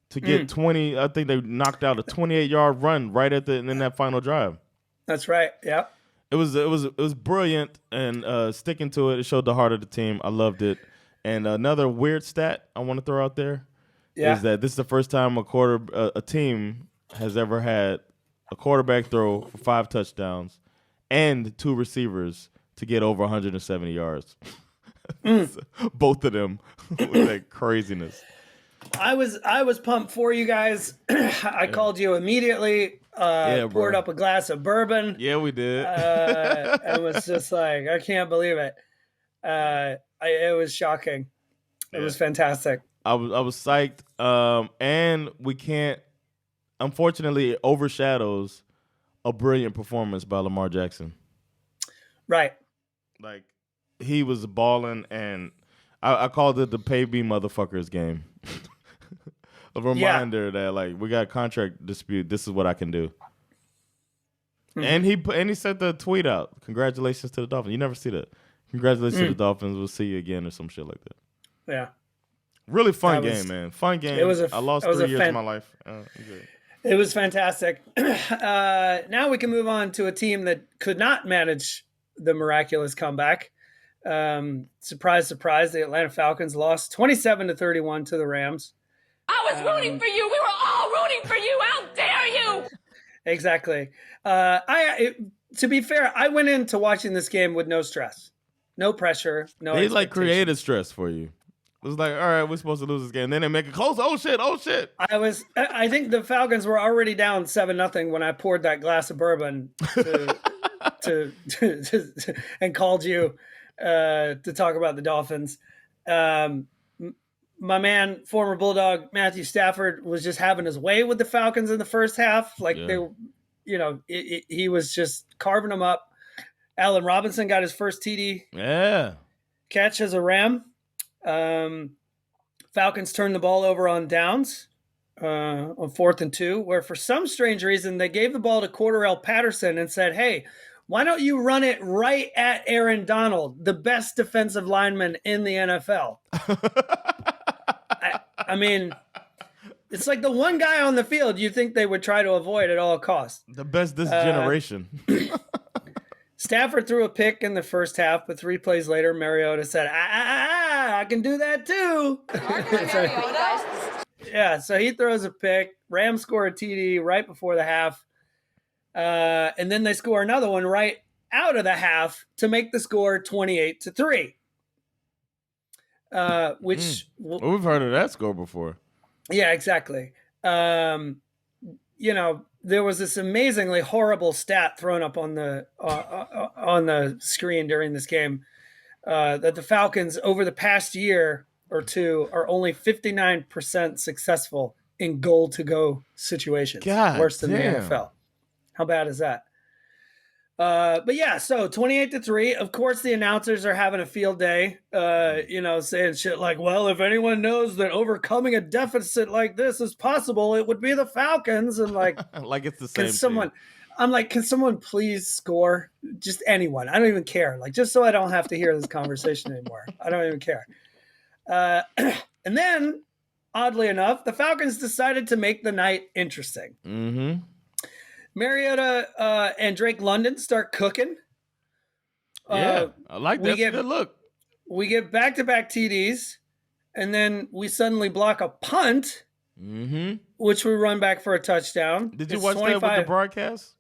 to get 20. I think they knocked out a 28-yard run right in that final drive. That's right. Yeah. It was brilliant, and sticking to it. It showed the heart of the team. I loved it. And another weird stat I want to throw out there is that this is the first time a team has ever had a quarterback throw for 5 touchdowns and 2 receivers to get over 170 yards. Both of them with that craziness. I was pumped for you guys. I called you immediately. Poured up a glass of bourbon. Yeah, we did. It was just like, I can't believe it. It was shocking. It was fantastic. I was psyched. And we can't. Unfortunately, it overshadows a brilliant performance by Lamar Jackson. Right. Like he was balling, and I called it the pay me motherfuckers game. A reminder that like we got a contract dispute. This is what I can do. Mm-hmm. And he sent the tweet out. Congratulations to the Dolphins. You never see that. Congratulations to the Dolphins. We'll see you again or some shit like that. Yeah. Really fun game, man. Fun game. I lost 3 years of my life. It was fantastic. Now we can move on to a team that could not manage the miraculous comeback. Surprise, surprise. The Atlanta Falcons lost 27-31 to the Rams. I was rooting for you. We were all rooting for you. How dare you? Exactly. To be fair, I went into watching this game with no stress, no pressure, no. They like created stress for you. It was like, all right, we're supposed to lose this game. And then they make it close. Oh shit! I think the Falcons were already down 7-0 when I poured that glass of bourbon to and called you to talk about the Dolphins. My man, former Bulldog Matthew Stafford, was just having his way with the Falcons in the first half. Like he was just carving them up. Allen Robinson got his first TD catch as a Ram. Falcons turned the ball over on downs on 4th and 2, where for some strange reason they gave the ball to Cordarrelle Patterson and said, "Hey, why don't you run it right at Aaron Donald, the best defensive lineman in the NFL?" I mean, it's like the one guy on the field you think they would try to avoid at all costs. The best this generation. Stafford threw a pick in the first half, but 3 plays later, Mariota said, I can do that too. So he throws a pick. Rams score a TD right before the half. And then they score another one right out of the half to make the score 28-3. which Well, we've heard of that score before. yeah, exactly. You know, there was this amazingly horrible stat thrown up on the screen during this game that the Falcons over the past year or two are only 59% successful in goal-to-go situations. God Worse than damn. the NFL. How bad is that? But yeah, so 28-3. Of course, the announcers are having a field day, you know, saying shit like, well, if anyone knows that overcoming a deficit like this is possible, it would be the Falcons. And like, like it's the same can someone, thing. I'm like, can someone please score? Just anyone. I don't even care. Like, just so I don't have to hear this conversation anymore. I don't even care. And then, oddly enough, the Falcons decided to make the night interesting. Mm-hmm. Mariota and Drake London start cooking. Yeah, I like that. Good look. We get back-to-back TDs, and then we suddenly block a punt, which we run back for a touchdown. Did you watch that with the broadcast?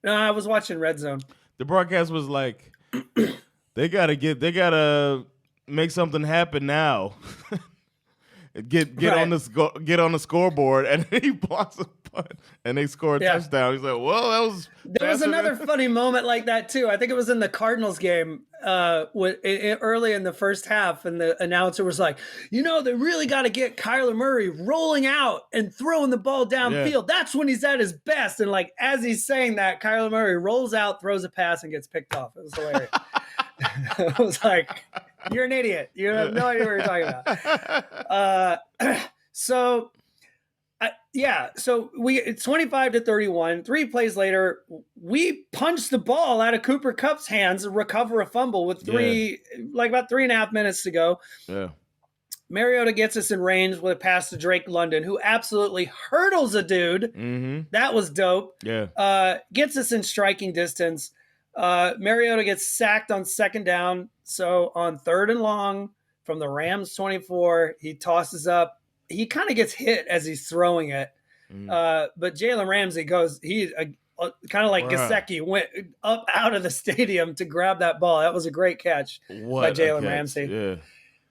No, I was watching Red Zone. The broadcast was like, they gotta make something happen now. Get Right. get on the scoreboard, and he blocks a punt, and they score a touchdown. He's like, "Whoa, that was." There was another funny moment like that too. I think it was in the Cardinals game, early in the first half, and the announcer was like, "You know, they really got to get Kyler Murray rolling out and throwing the ball downfield. Yeah. That's when he's at his best." And like as he's saying that, Kyler Murray rolls out, throws a pass, and gets picked off. It was hilarious. I was like, "You're an idiot. You have no idea what you're talking about." So it's 25-31. 3 plays later, we punch the ball out of Cooper Kupp's hands and recover a fumble with about 3.5 minutes to go. Yeah. Mariota gets us in range with a pass to Drake London, who absolutely hurdles a dude. Mm-hmm. That was dope. Yeah. Gets us in striking distance. Mariota gets sacked on second down. So on 3rd and long from the Rams 24, he tosses up. He kind of gets hit as he's throwing it. But Jalen Ramsey goes, kind of like Gesicki, went up out of the stadium to grab that ball. That was a great catch by Jalen Ramsey. Yeah.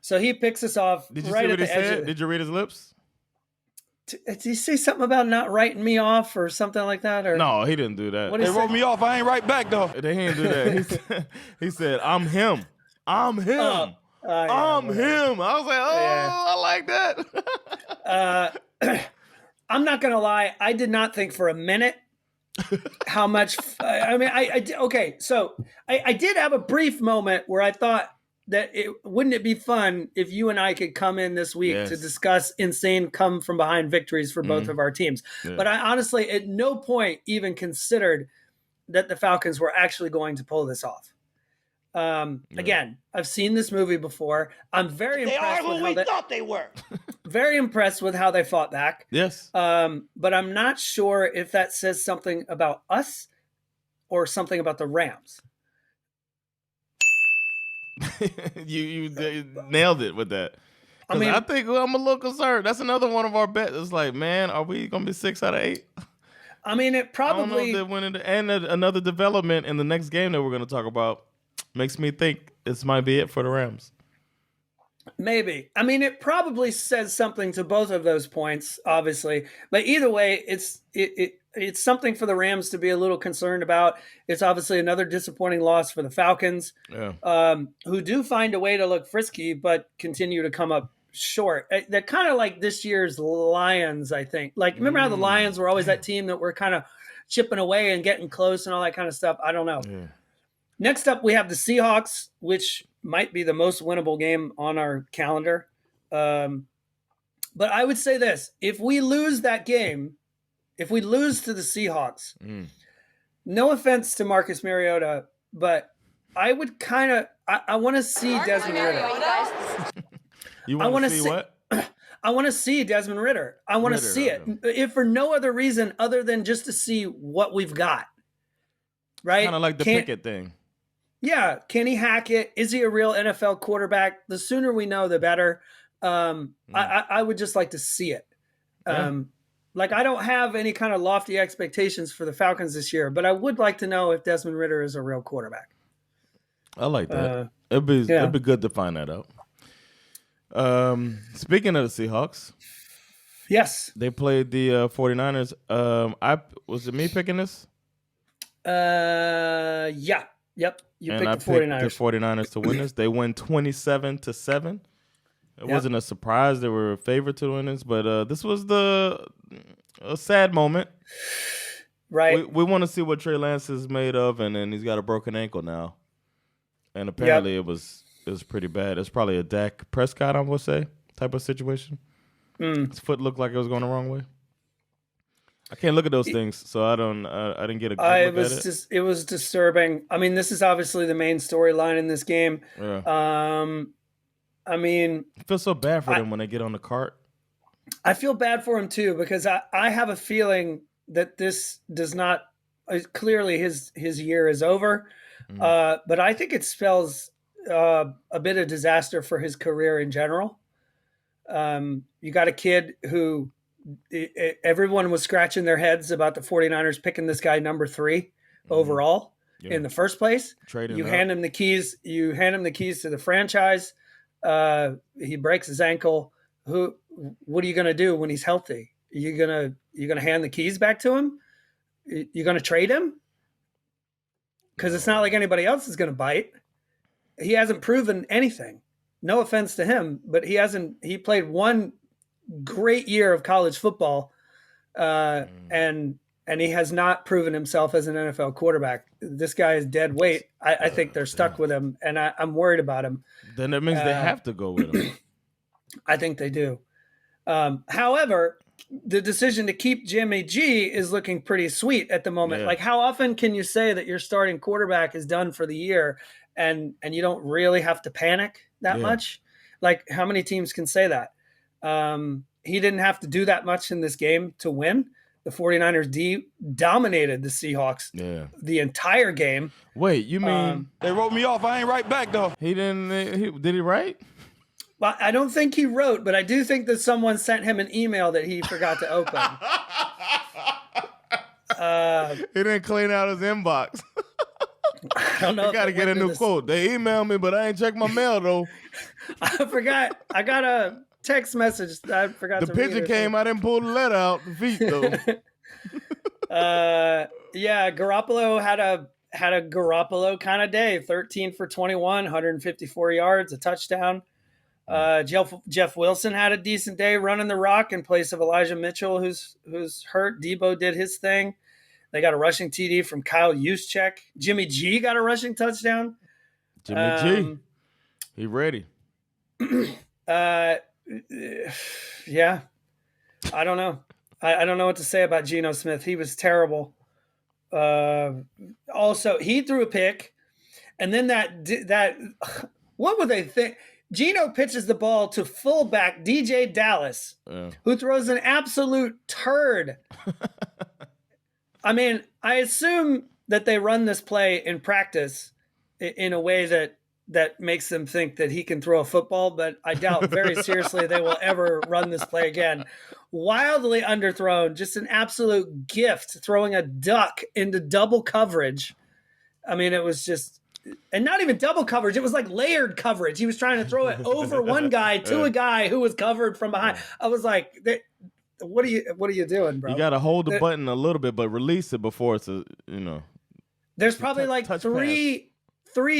So he picks us off. Did you right see what at he the edge said? Did you read his lips? Did he say something about not writing me off or something like that? Or No, he didn't do that. What did They he wrote say? me off. I ain't right back though. They didn't do that. He said, "I'm him. I'm him. Yeah, I'm whatever. him." I was like, "Oh, Yeah. I like that." I'm not gonna lie. I did not think for a minute how much. Okay. So I did have a brief moment where I thought that wouldn't it be fun if you and I could come in this week to discuss insane come from behind victories for both of our teams. Yeah. But I honestly at no point even considered that the Falcons were actually going to pull this off. Again, I've seen this movie before. I'm very impressed with how thought they were. very impressed with how they fought back. Yes. But I'm not sure if that says something about us or something about the Rams. you nailed it with that. I mean, I think I'm a little concerned. That's another one of our bets. It's like, man, are we going to be 6 out of 8? I mean, it probably. I don't know if they went into, and another development in the next game that we're going to talk about makes me think this might be it for the Rams. Maybe. I mean, it probably says something to both of those points, obviously. But either way, it's something for the Rams to be a little concerned about. It's obviously another disappointing loss for the Falcons, who do find a way to look frisky, but continue to come up short. They're kind of like this year's Lions, I think. Like, remember how the Lions were always that team that were kind of chipping away and getting close and all that kind of stuff? I don't know. Yeah. Next up, we have the Seahawks, which might be the most winnable game on our calendar. But I would say this. If we lose that game, if we lose to the Seahawks, no offense to Marcus Mariota, but I would kind of I want to see Desmond Ritter. You want to see what? I want to see Desmond Ritter. I want to see it, if for no other reason other than just to see what we've got. Right? Kind of like the Pickett thing. Yeah. Can he hack it? Is he a real NFL quarterback? The sooner we know, the better. I would just like to see it. Like, I don't have any kind of lofty expectations for the Falcons this year, but I would like to know if Desmond Ritter is a real quarterback. I like that. It'd be good to find that out. Speaking of the Seahawks, Yes. they played the 49ers. Was it me picking this? Yeah. Yep. You And I picked the picked 49ers. the 49ers to win this. They win 27-7. It Yep. wasn't a surprise. They were a favorite to win this, but this was a sad moment. Right. We want to see what Trey Lance is made of, and then he's got a broken ankle now. And apparently it was pretty bad. It's probably a Dak Prescott, I would say, type of situation. His foot looked like it was going the wrong way. I can't look at those things, so I didn't get a good look at it. It was disturbing. I mean, this is obviously the main storyline in this game. Yeah. I mean, I feel so bad for them when they get on the cart. I feel bad for him too, because I have a feeling that this does not clearly his year is over. But I think it spells a bit of disaster for his career in general. You got a kid who everyone was scratching their heads about the 49ers picking this guy number 3 overall in the first place. You hand him the keys to the franchise. He breaks his ankle. What are you going to do when he's healthy? You going to hand the keys back to him? You're going to trade him? Because it's not like anybody else is going to bite. He hasn't proven anything. No offense to him, but he played one great year of college football, and he has not proven himself as an NFL quarterback. This guy is dead weight. I think they're stuck with him, and I'm worried about him. Then that means they have to go with him. I think they do. However, the decision to keep Jimmy G is looking pretty sweet at the moment. Yeah. Like, how often can you say that your starting quarterback is done for the year and you don't really have to panic that much? Like, how many teams can say that? He didn't have to do that much in this game to win. The 49ers dominated the Seahawks the entire game. Wait, you mean they wrote me off? I ain't right back though. he didn't? Did he write? Well, I don't think he wrote, but I do think that someone sent him an email that he forgot to open. He didn't clean out his inbox. I don't know. You got to get a new quote. They emailed me, but I ain't checked my mail though. I forgot. I got a text message. I forgot. The to read picture it. came. I didn't pull the letter out the feet though. Yeah, Garoppolo had a Garoppolo kind of day. 13 for 21, 154 yards, a touchdown. Jeff Wilson had a decent day running the rock in place of Elijah Mitchell, who's hurt. Debo did his thing. They got a rushing TD from Kyle Juszczyk. Jimmy G got a rushing touchdown. Jimmy G, he ready. Yeah, I don't know. I don't know what to say about Geno Smith. He was terrible. Also, he threw a pick, and then that what would they think? Geno pitches the ball to fullback DJ Dallas, who throws an absolute turd. I mean, I assume that they run this play in practice in a way that makes them think that he can throw a football, but I doubt very seriously they will ever run this play again. Wildly underthrown, just an absolute gift, throwing a duck into double coverage. I mean, it was just, and not even double coverage. It was like layered coverage. He was trying to throw it over one guy to a guy who was covered from behind. I was like, what are you doing, bro? You got to hold the button a little bit, but release it before it's There's probably like three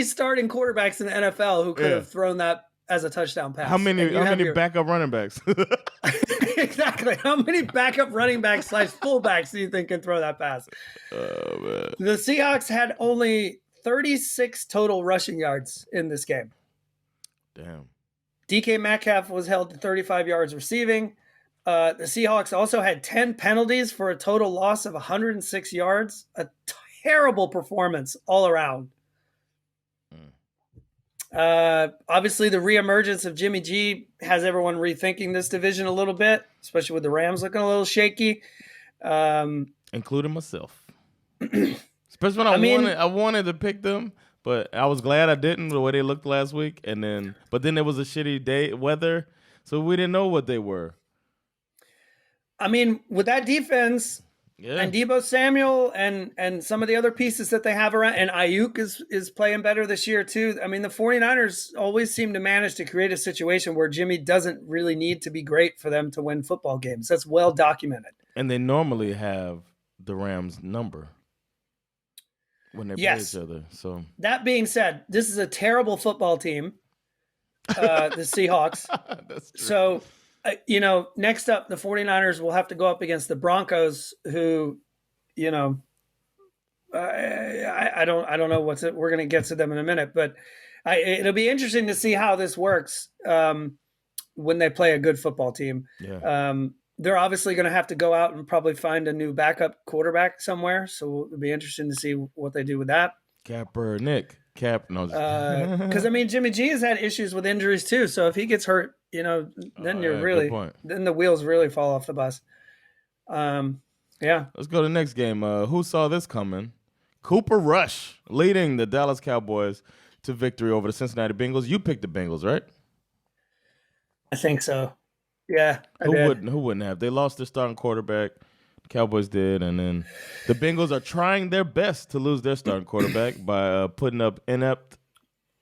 starting quarterbacks in the NFL who could have thrown that as a touchdown pass. How many backup running backs? Exactly. How many backup running backs / fullbacks do you think can throw that pass? Oh, man. The Seahawks had only 36 total rushing yards in this game. Damn. DK Metcalf was held to 35 yards receiving. The Seahawks also had 10 penalties for a total loss of 106 yards. A terrible performance all around. Obviously, the reemergence of Jimmy G has everyone rethinking this division a little bit, especially with the Rams looking a little shaky. Including myself. Especially when I wanted to pick them, but I was glad I didn't the way they looked last week. But then it was a shitty day weather, so we didn't know what they were. I mean, with that defense, And Deebo Samuel and some of the other pieces that they have around, and Ayuk is playing better this year too. I mean, the 49ers always seem to manage to create a situation where Jimmy doesn't really need to be great for them to win football games. That's well documented. And they normally have the Rams' number when they play each other. So that being said, this is a terrible football team, the Seahawks. That's true. So, next up, the 49ers will have to go up against the Broncos, who, I don't know what's it. We're going to get to them in a minute, but it'll be interesting to see how this works when they play a good football team. Yeah. They're obviously going to have to go out and probably find a new backup quarterback somewhere. So it'll be interesting to see what they do with that. Kaepernick. Because Jimmy G has had issues with injuries too. So if he gets hurt, then then the wheels really fall off the bus. Yeah. Let's go to the next game. Who saw this coming? Cooper Rush leading the Dallas Cowboys to victory over the Cincinnati Bengals. You picked the Bengals, right? I think so. Yeah. Who wouldn't have? They lost their starting quarterback. Cowboys did, and then the Bengals are trying their best to lose their starting quarterback by putting up inept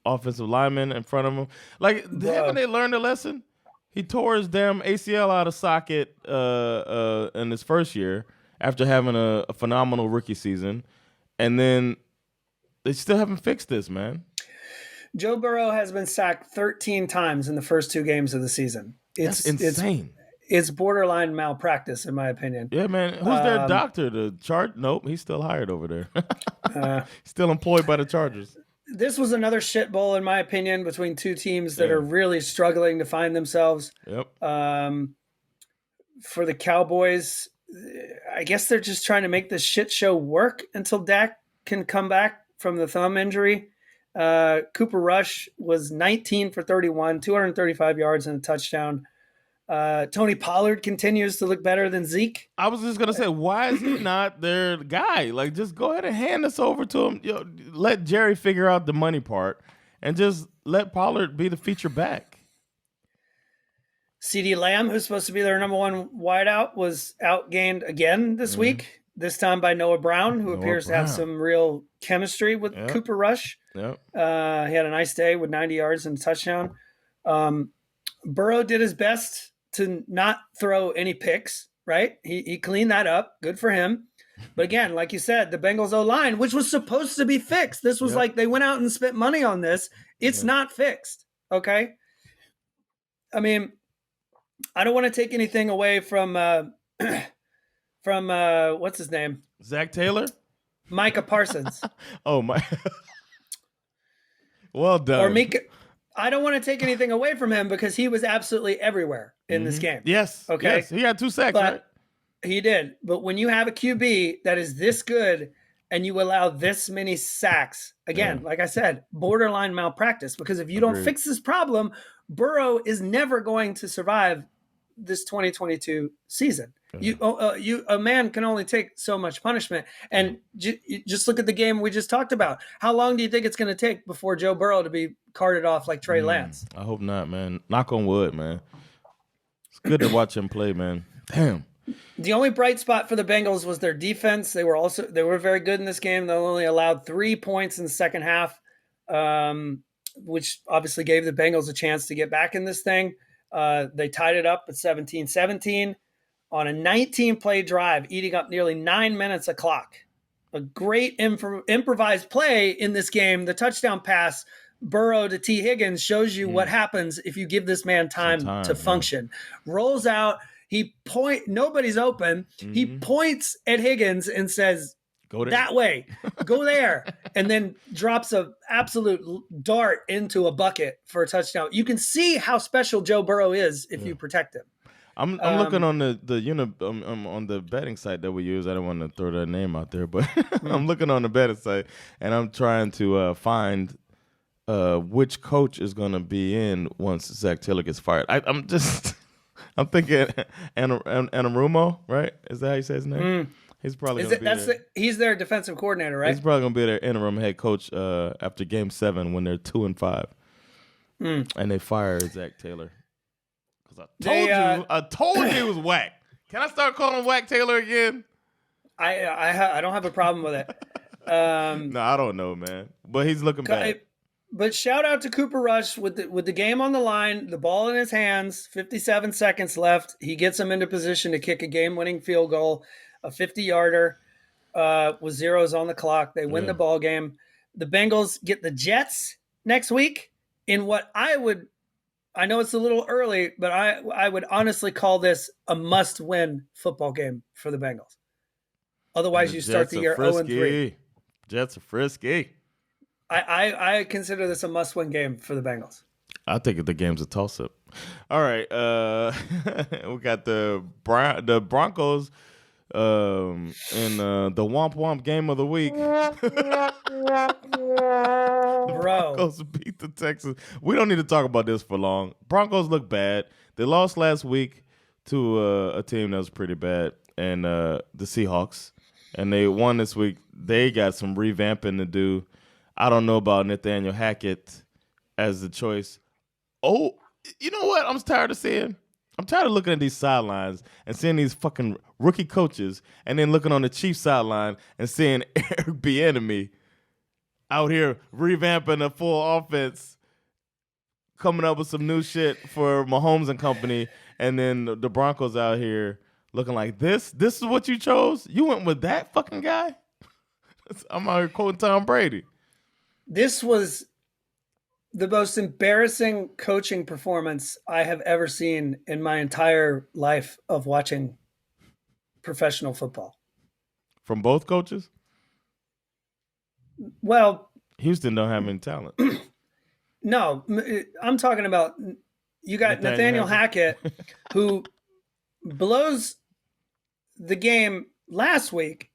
offensive linemen in front of them. Like, haven't they learned a lesson? He tore his damn ACL out of socket in his first year after having a phenomenal rookie season, and then they still haven't fixed this, man. Joe Burrow has been sacked 13 times in the first 2 games of the season. That's insane. It's borderline malpractice, in my opinion. Yeah, man. Who's their doctor? The Nope, he's still hired over there. Still employed by the Chargers. This was another shit bowl, in my opinion, between 2 teams that are really struggling to find themselves. Yep. For the Cowboys, I guess they're just trying to make this shit show work until Dak can come back from the thumb injury. Cooper Rush was 19 for 31, 235 yards and a touchdown. Tony Pollard continues to look better than Zeke. I was just going to say, why is he not their guy? Like, just go ahead and hand this over to him. Let Jerry figure out the money part and just let Pollard be the feature back. CeeDee Lamb, who's supposed to be their number 1 wideout, was outgained again this week, this time by Noah Brown, who appears to have some real chemistry with Cooper Rush. Yep. He had a nice day with 90 yards and a touchdown. Burrow did his best to not throw any picks, right? He cleaned that up. Good for him. But again, like you said, the Bengals O-line, which was supposed to be fixed. This was like they went out and spent money on this. It's not fixed, okay? I mean, I don't want to take anything away from what's his name? Zach Taylor? Micah Parsons. Oh, my. Well done. Or Mika. I don't want to take anything away from him because he was absolutely everywhere in this game. Yes. Okay. Yes. He had 2 sacks, right? He did. But when you have a QB that is this good and you allow this many sacks, again, like I said, borderline malpractice, because if you don't fix this problem, Burrow is never going to survive this 2022 season. A man can only take so much punishment. And just look at the game we just talked about. How long do you think it's going to take before Joe Burrow to be carted off like Trey Lance? I hope not, man. Knock on wood, man. It's good to watch him play, man. Damn. The only bright spot for the Bengals was their defense. They were very good in this game. They only allowed 3 points in the second half, which obviously gave the Bengals a chance to get back in this thing. They tied it up at 17-17 on a 19-play drive, eating up nearly 9 minutes of clock. A great improvised play in this game. The touchdown pass, Burrow to T. Higgins, shows you what happens if you give this man time to function. Rolls out. Nobody's open. He points at Higgins and says, "Go there. That way, go there," and then drops a absolute dart into a bucket for a touchdown. You can see how special Joe Burrow is if you protect him. I'm looking on on the betting site that we use. I don't want to throw that name out there, but I'm looking on the betting site and I'm trying to find which coach is going to be in once Zach Taylor gets fired. I'm thinking Anarumo, right? Is that how you say his name? He's probably he's their defensive coordinator, right? He's probably gonna be their interim head coach after Game 7 when they're 2-5, and they fire Zach Taylor. Because I told you he was whack. Can I start calling him Whack Taylor again? I don't have a problem with it. No, I don't know, man. But he's looking bad. But shout out to Cooper Rush with the game on the line, the ball in his hands, 57 seconds left. He gets him into position to kick a game-winning field goal, a 50-yarder with zeros on the clock. They win the ball game. The Bengals get the Jets next week in what I know it's a little early, but I would honestly call this a must-win football game for the Bengals. Otherwise, you start the year 0-3. Jets are frisky. I consider this a must-win game for the Bengals. I think the game's a toss-up. All right, we got the Broncos in the Womp Womp game of the week. Broncos beat the Texans. We don't need to talk about this for long. Broncos look bad. They lost last week to a team that was pretty bad, and the Seahawks. And they won this week. They got some revamping to do. I don't know about Nathaniel Hackett as the choice. Oh, you know what? I'm tired of seeing. I'm tired of looking at these sidelines and seeing these fucking rookie coaches, and then looking on the Chiefs sideline and seeing Eric Bieniemy out here revamping a full offense, coming up with some new shit for Mahomes and company, and then the Broncos out here looking like this. This is what you chose? You went with that fucking guy? I'm out here quoting Tom Brady. This was the most embarrassing coaching performance I have ever seen in my entire life of watching professional football. From both coaches? Well, Houston don't have any talent. No, I'm talking about you got Nathaniel Hackett who blows the game last week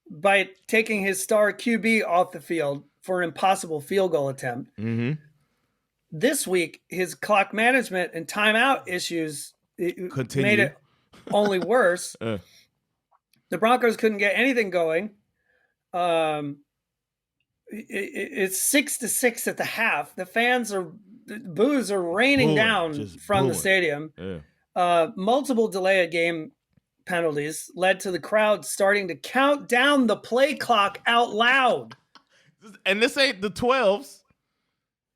by taking his star QB off the field for an impossible field goal attempt. Mm-hmm. This week, his clock management and timeout issues made it only worse. The Broncos couldn't get anything going. It's 6-6 at the half. The boos are raining down from the stadium. Yeah. Multiple delay of game penalties led to the crowd starting to count down the play clock out loud. And this ain't the 12s.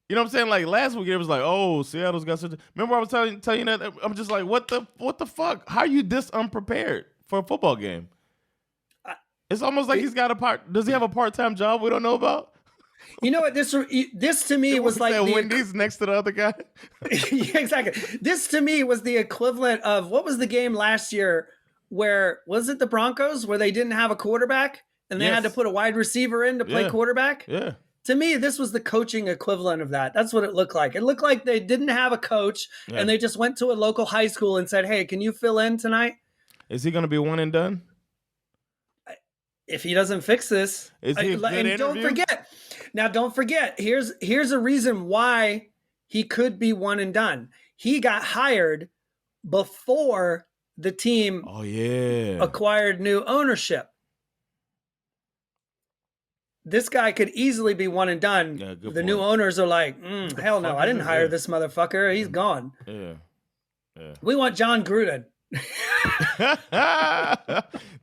You know what I'm saying? Like last week, it was like, oh, Seattle's got such. Remember I was telling you that? I'm just like, what the fuck? How are you this unprepared for a football game? It's almost like he's got a part. Does he have a part-time job we don't know about? You know what? This to me was like Wendy's next to the other guy. Yeah, exactly. This to me was the equivalent of what was the game last year where was it the Broncos where they didn't have a quarterback and they had to put a wide receiver in to play quarterback? Yeah. To me, this was the coaching equivalent of that. That's what it looked like. It looked like they didn't have a coach and they just went to a local high school and said, "Hey, can you fill in tonight?" Is he going to be one and done? If he doesn't fix this, is he a good interview? Don't forget, here's a reason why he could be one and done. He got hired before the team acquired new ownership. This guy could easily be one and done. Yeah, the point. New owners are like, hell no, I didn't hire this motherfucker. He's gone. Yeah. We want John Gruden.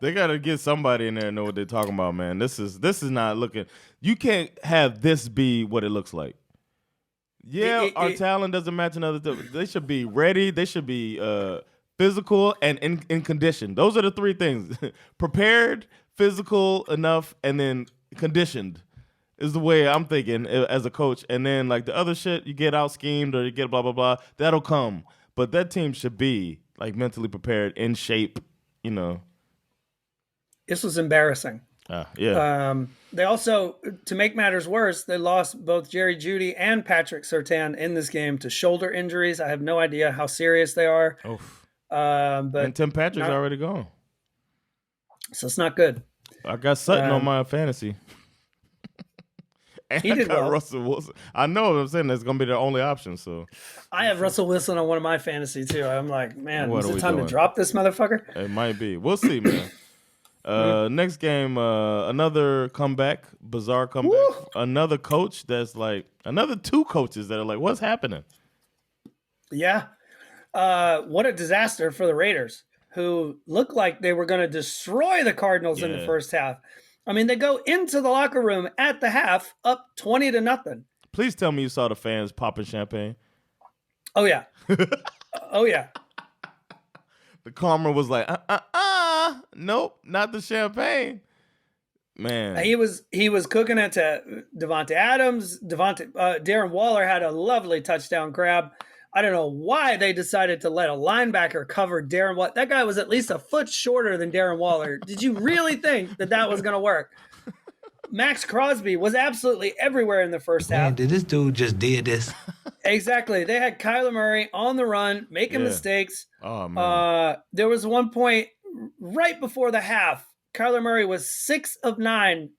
They got to get somebody in there and know what they're talking about, man. This is not looking. You can't have this be what it looks like. Yeah, our talent doesn't match another. They should be ready. They should be physical and in condition. Those are the three things: prepared, physical enough, and then conditioned. Is the way I'm thinking as a coach. And then like the other shit, you get out schemed or you get blah blah blah. That'll come. But that team should be like mentally prepared, in shape, you know. This was embarrassing. They also, to make matters worse, they lost both Jerry Jeudy and Patrick Surtain in this game to shoulder injuries. I have no idea how serious they are. And Tim Patrick's already gone. So it's not good. I got Sutton on my fantasy. And he did well. Russell Wilson. I know what I'm saying. That's going to be their only option. So I have Russell Wilson on one of my fantasy too. I'm like, man, is it time to drop this motherfucker? It might be. We'll see, man. Next game, another comeback, bizarre comeback. Woo! Another coach that's like, another two coaches that are like, what's happening? Yeah. What a disaster for the Raiders. who looked like they were going to destroy the Cardinals in the first half. I mean, they go into the locker room at the half up 20-0. Please tell me you saw the fans popping champagne. Oh, yeah. Oh, yeah. The camera was like, nope, not the champagne. Man. He was cooking it to Devontae Adams. Darren Waller had a lovely touchdown grab. I don't know why they decided to let a linebacker cover Darren Waller. That guy was at least a foot shorter than Darren Waller. Did you really think that was going to work? Max Crosby was absolutely everywhere in the first half. Did this dude just did this? Exactly. They had Kyler Murray on the run, making mistakes. Oh, man. There was one point right before the half. Kyler Murray was 6 of 9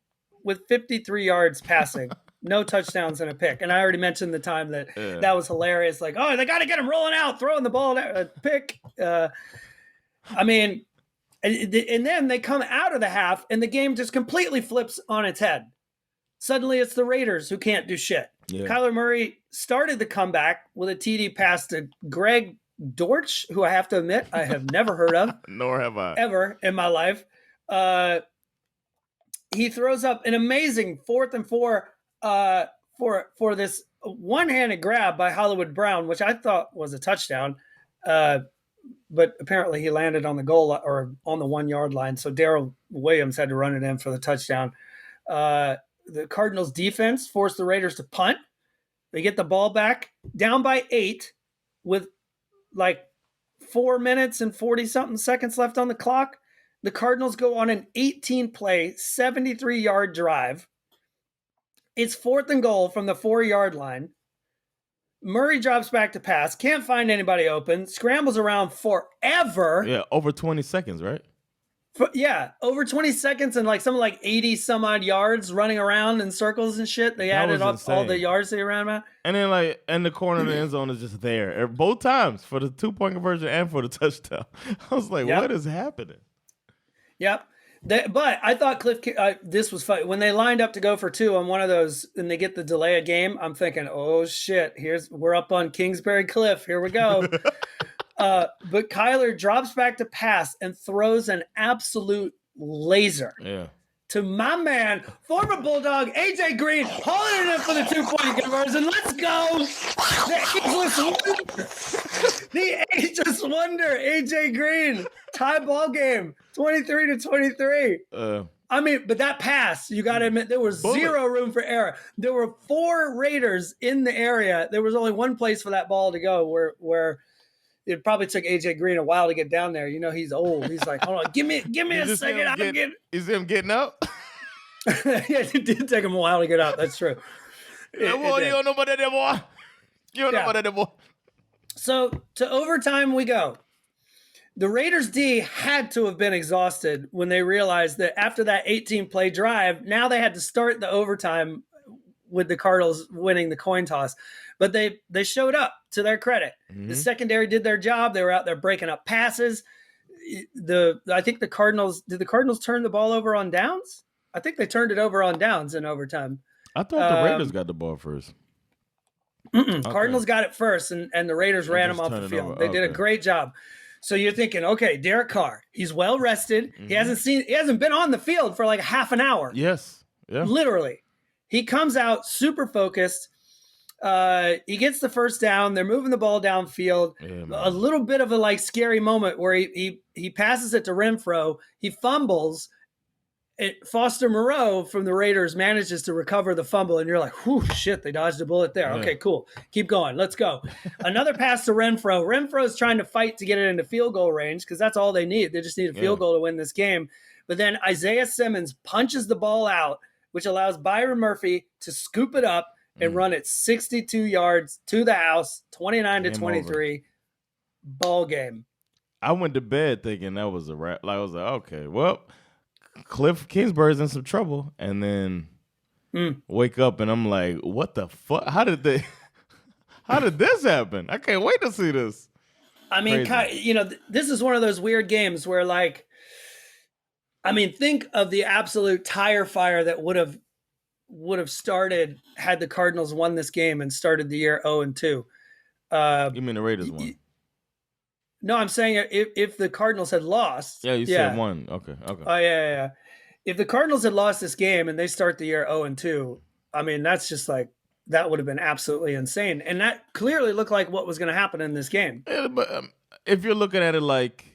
with 53 yards passing. No touchdowns and a pick. And I already mentioned the time that was hilarious. Like, oh, they got to get him rolling out, throwing the ball, pick. I mean, and then they come out of the half and the game just completely flips on its head. Suddenly it's the Raiders who can't do shit. Yeah. Kyler Murray started the comeback with a TD pass to Greg Dortch, who I have to admit I have never heard of. Nor have I. Ever in my life. He throws up an amazing 4th and 4 for this one-handed grab by Hollywood Brown, which I thought was a touchdown. But apparently he landed on the goal or on the 1-yard line. So Darrell Williams had to run it in for the touchdown. The Cardinals defense forced the Raiders to punt. They get the ball back down by 8 with like 4 minutes and 40-something seconds left on the clock. The Cardinals go on an 18-play, 73-yard drive. It's 4th and goal from the 4-yard line. Murray drops back to pass. Can't find anybody open. Scrambles around forever. Yeah, over 20 seconds, right? Over 20 seconds and like something like 80 some odd yards running around in circles and shit. They added up all the yards they ran about. And then and the corner of the end zone is just there both times for the 2-point conversion and for the touchdown. I was like, what is happening? Yep. But I thought this was fun. When they lined up to go for 2 on one of those and they get the delay of game, I'm thinking, oh shit, we're up on Kingsbury Cliff. Here we go. But Kyler drops back to pass and throws an absolute laser to my man, former Bulldog, AJ Green, holding it in for the 2-point conversion. Let's go. The Ageless Wonder, AJ Green, tie ball game, 23-23. I mean, but that pass, you got to admit, there was zero room for error. There were 4 Raiders in the area. There was only one place for that ball to go where it probably took AJ Green a while to get down there. You know, he's old. He's like, hold on, give me a second. Is him getting up? Yeah, it did take him a while to get up. That's true. You don't know about that, boy. You don't know about that, boy. So to overtime we go. The Raiders D had to have been exhausted when they realized that after that 18-play drive, now they had to start the overtime with the Cardinals winning the coin toss. But they showed up, to their credit. Mm-hmm. The secondary did their job. They were out there breaking up passes. I think the Cardinals turn the ball over on downs? I think they turned it over on downs in overtime. I thought the Raiders got the ball first. Okay. Cardinals got it first, and the Raiders ran them off the field. They did a great job. So you're thinking, okay, Derek Carr, he's well rested. Mm-hmm. He hasn't been on the field for like half an hour. Yes. Yeah. Literally. He comes out super focused. He gets the first down. They're moving the ball downfield. Yeah, a little bit of a scary moment where he passes it to Renfro. He fumbles. Foster Moreau from the Raiders manages to recover the fumble, and you're like, whew, shit, they dodged a bullet there. Yeah. Okay, cool. Keep going. Let's go. Another pass to Renfro. Renfro's trying to fight to get it into field goal range because that's all they need. They just need a field goal to win this game. But then Isaiah Simmons punches the ball out, which allows Byron Murphy to scoop it up and run it 62 yards to the house, 29-23. Ball game. I went to bed thinking that was a wrap. I was like, okay, well, Cliff Kingsbury's in some trouble, and then wake up and I'm like, what the fuck? How did this happen? I can't wait to see this. I mean, this is one of those weird games where think of the absolute tire fire that would have started had the Cardinals won this game and started the year 0-2. You mean the Raiders won? No, I'm saying if the Cardinals had lost. Yeah, you said one. Okay. Oh yeah. If the Cardinals had lost this game and they start the year 0-2, I mean that's just like that would have been absolutely insane, and that clearly looked like what was going to happen in this game. Yeah, but if you're looking at it like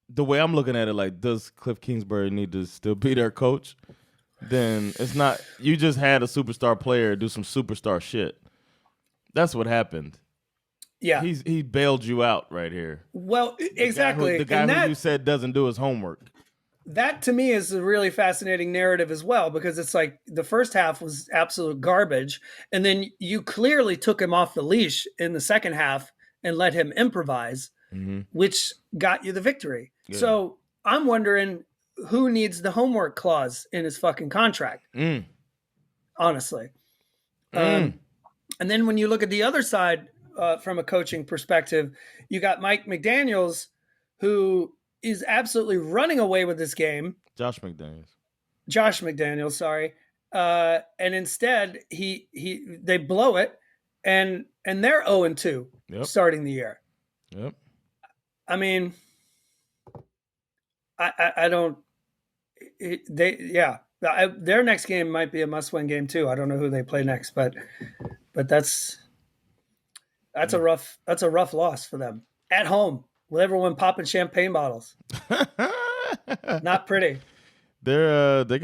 the way I'm looking at it, like does Cliff Kingsbury need to still be their coach? Then it's not. You just had a superstar player do some superstar shit. That's what happened. Yeah, he bailed you out right here. Well, exactly. The guy who you said doesn't do his homework. That to me is a really fascinating narrative as well, because it's like the first half was absolute garbage, and then you clearly took him off the leash in the second half and let him improvise, which got you the victory. Yeah. So I'm wondering who needs the homework clause in his fucking contract, honestly. And then when you look at the other side from a coaching perspective, you got Mike McDaniels, who is absolutely running away with this game. Josh McDaniels, sorry. And instead they blow it and they're 0-2 starting the year. Yep. I mean, I don't their next game might be a must-win game too. I don't know who they play next, but that's a rough loss for them at home with everyone popping champagne bottles. Not pretty. I think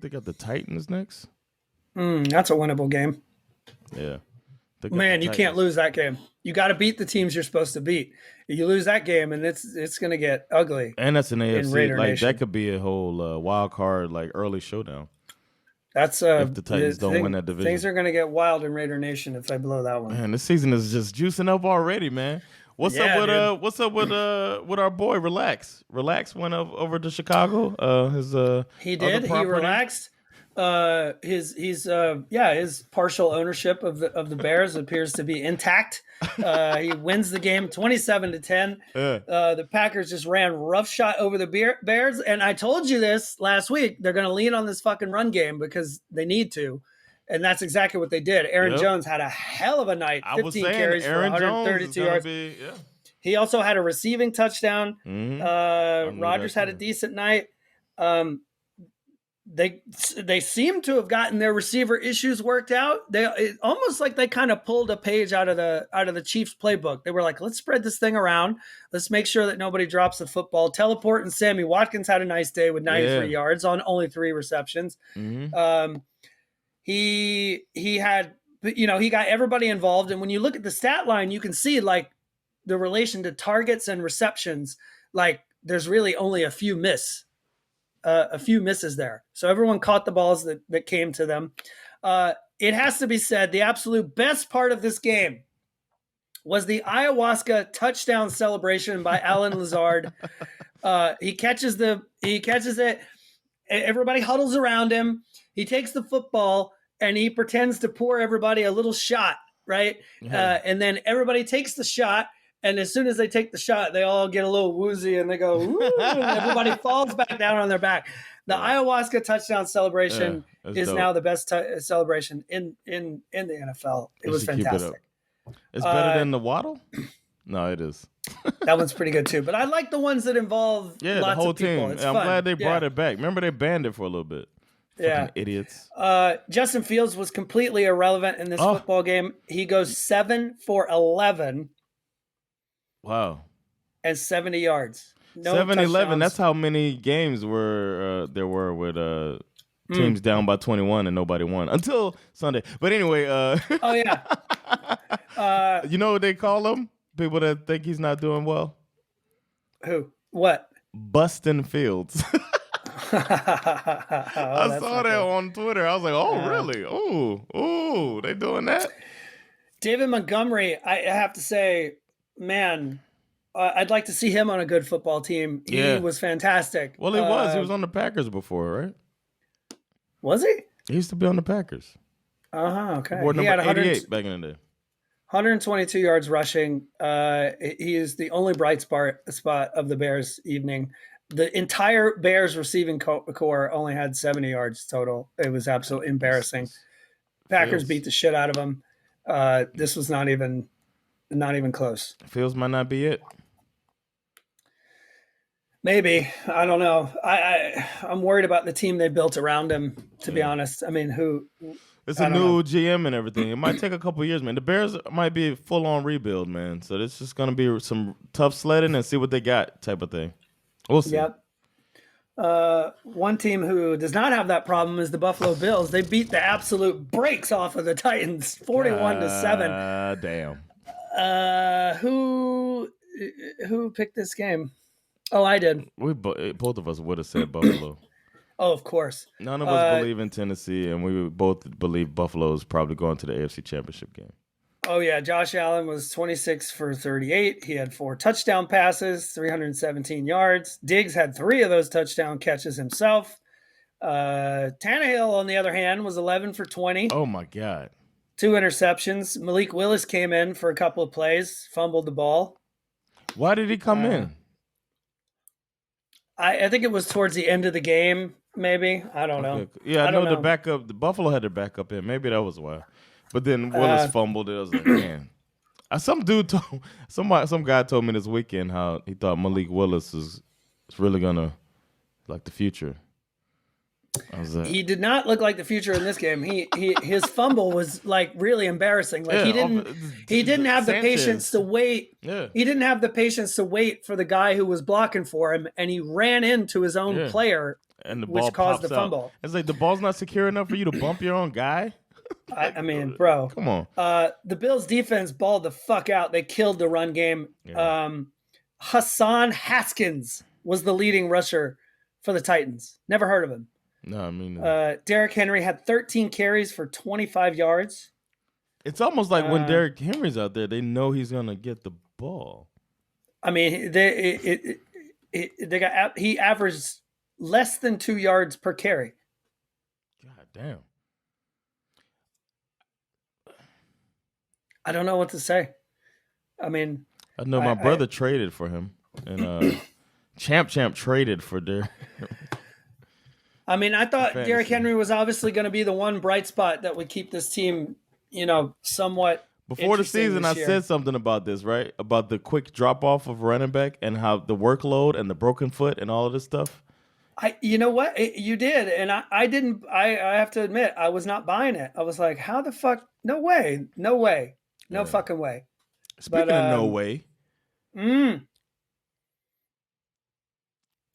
they got the Titans next. That's a winnable game. Yeah. Man, you can't lose that game. You got to beat the teams you're supposed to beat. You lose that game, and it's going to get ugly. And that's an AFC. Raider like Nation. That could be a whole wild card, like early showdown. That's if the Titans don't win that division. Things are going to get wild in Raider Nation if they blow that one. Man, this season is just juicing up already, man. What's up with our boy Relax? Relax went over to Chicago. He did. He relaxed. His partial ownership of the Bears appears to be intact. He wins the game 27-10. The Packers just ran roughshod over the Bears, and I told you this last week. They're going to lean on this fucking run game because they need to, and that's exactly what they did. Aaron Jones had a hell of a night. 15 carries for 132 yards. He also had a receiving touchdown. Rodgers had a decent night. They seem to have gotten their receiver issues worked out. Almost like they kind of pulled a page out of the Chiefs playbook. They were like, let's spread this thing around. Let's make sure that nobody drops the football. Teleport and Sammy Watkins had a nice day with 93 yards on only 3 receptions. He had, he got everybody involved. And when you look at the stat line, you can see like the relation to targets and receptions. Like there's really only a few misses there. So everyone caught the balls that came to them. It has to be said, the absolute best part of this game was the ayahuasca touchdown celebration by Alan Lazard. He catches it. Everybody huddles around him. He takes the football and he pretends to pour everybody a little shot, right? And then everybody takes the shot. And as soon as they take the shot, they all get a little woozy and they go, ooh, and everybody falls back down on their back. The ayahuasca touchdown celebration is now the best celebration in the NFL. It was fantastic. It's better than the waddle? No, it is. That one's pretty good too. But I like the ones that involve lots the whole of people. team. It's I'm fun. glad they brought it back. Remember they banned it for a little bit. Fucking idiots. Justin Fields was completely irrelevant in this football game. He goes 7 for 11. Wow. And 70 yards. 7-11. That's how many games there were with teams down by 21 and nobody won until Sunday. But anyway, oh yeah. You know what they call him? People that think he's not doing well. Who? What? Bustin' Fields. I saw that on Twitter. I was like, oh, really? Oh, they doing that? David Montgomery, I have to say, man, I'd like to see him on a good football team. He was fantastic. Well, he was. He was on the Packers before, right? Was he? He used to be on the Packers. Okay. He had 88 back in the day. 122 yards rushing. He is the only bright spot of the Bears evening. The entire Bears receiving core only had 70 yards total. It was absolutely embarrassing. Packers beat the shit out of them. This was not even Not even close. Fields might not be it. Maybe. I don't know. I'm worried about the team they built around him, to be honest. I mean, It's I a don't new know. GM and everything. It might take a couple years, man. The Bears might be a full-on rebuild, man. So this is going to be some tough sledding and see what they got type of thing. We'll see. Yep. One team who does not have that problem is the Buffalo Bills. They beat the absolute brakes off of the Titans, 41-7. Damn. Who picked this game? Oh, I did. Both of us would have said Buffalo. Oh, of course. None of us believe in Tennessee, and we both believe Buffalo is probably going to the AFC Championship game. Oh, yeah. Josh Allen was 26 for 38. He had 4 touchdown passes, 317 yards. Diggs had 3 of those touchdown catches himself. Tannehill, on the other hand, was 11 for 20. Oh, my God. 2 interceptions. Malik Willis came in for a couple of plays, fumbled the ball. Why did he come in? I think it was towards the end of the game, maybe. I don't know. Okay. Yeah, I know the backup. The Buffalo had their backup in. Maybe that was why. But then Willis fumbled it. I was like, man. Some guy told me this weekend how he thought Malik Willis is really gonna like the future. I was like, He did not look like the future in this game. His fumble was like really embarrassing. Like he didn't have the patience to wait. Yeah. He didn't have the patience to wait for the guy who was blocking for him, and he ran into his own player, and the ball which caused the pops out. fumble. It's like the ball's not secure enough for you to bump your own guy. I mean, bro, come on. The Bills defense balled the fuck out. They killed the run game. Yeah. Hassan Haskins was the leading rusher for the Titans. Never heard of him. No, I mean, Derrick Henry had 13 carries for 25 yards. it's almost like when Derrick Henry's out there, they know he's gonna get the ball. I mean, he averaged less than 2 yards per carry. God damn. I don't know what to say. I mean, I know my brother traded for him, and Champ traded for Derrick. I mean, I thought Fantasy. Derrick Henry was obviously going to be the one bright spot that would keep this team, somewhat. Before the season, I said something about this, right? About the quick drop off of running back and how the workload and the broken foot and all of this stuff. You know what? You did, and I didn't. I have to admit, I was not buying it. I was like, "How the fuck? No way! No fucking way!" Speaking of no way,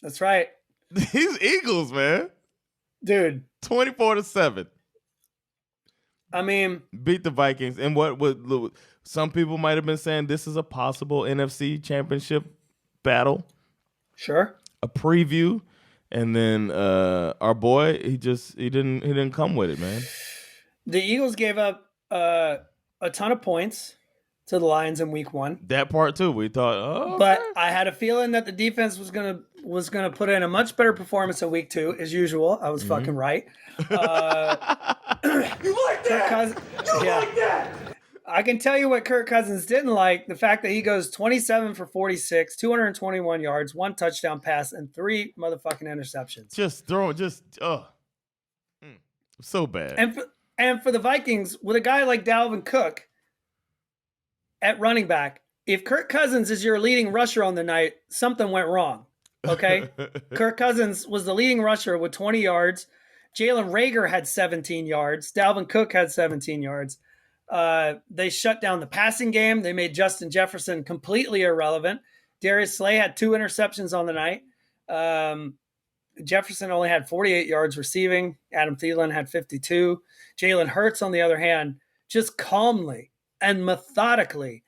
that's right. These Eagles, man, dude, 24-7. I mean, beat the Vikings, and what would some people might have been saying this is a possible NFC Championship battle. Sure, a preview, and then our boy he didn't come with it, man. The Eagles gave up a ton of points to the Lions in week 1. That part too, we thought. Oh, but okay. I had a feeling that the defense was gonna put in a much better performance in week 2, as usual. I was fucking right. You like that? Like that? I can tell you what Kirk Cousins didn't like: the fact that he goes 27 for 46, 221 yards, 1 touchdown pass, and 3 motherfucking interceptions. So bad. And for the Vikings, with a guy like Dalvin Cook at running back, if Kirk Cousins is your leading rusher on the night, something went wrong. Okay? Kirk Cousins was the leading rusher with 20 yards. Jalen Reagor had 17 yards. Dalvin Cook had 17 yards. They shut down the passing game. They made Justin Jefferson completely irrelevant. Darius Slay had 2 interceptions on the night. Jefferson only had 48 yards receiving. Adam Thielen had 52. Jalen Hurts, on the other hand, just calmly and methodically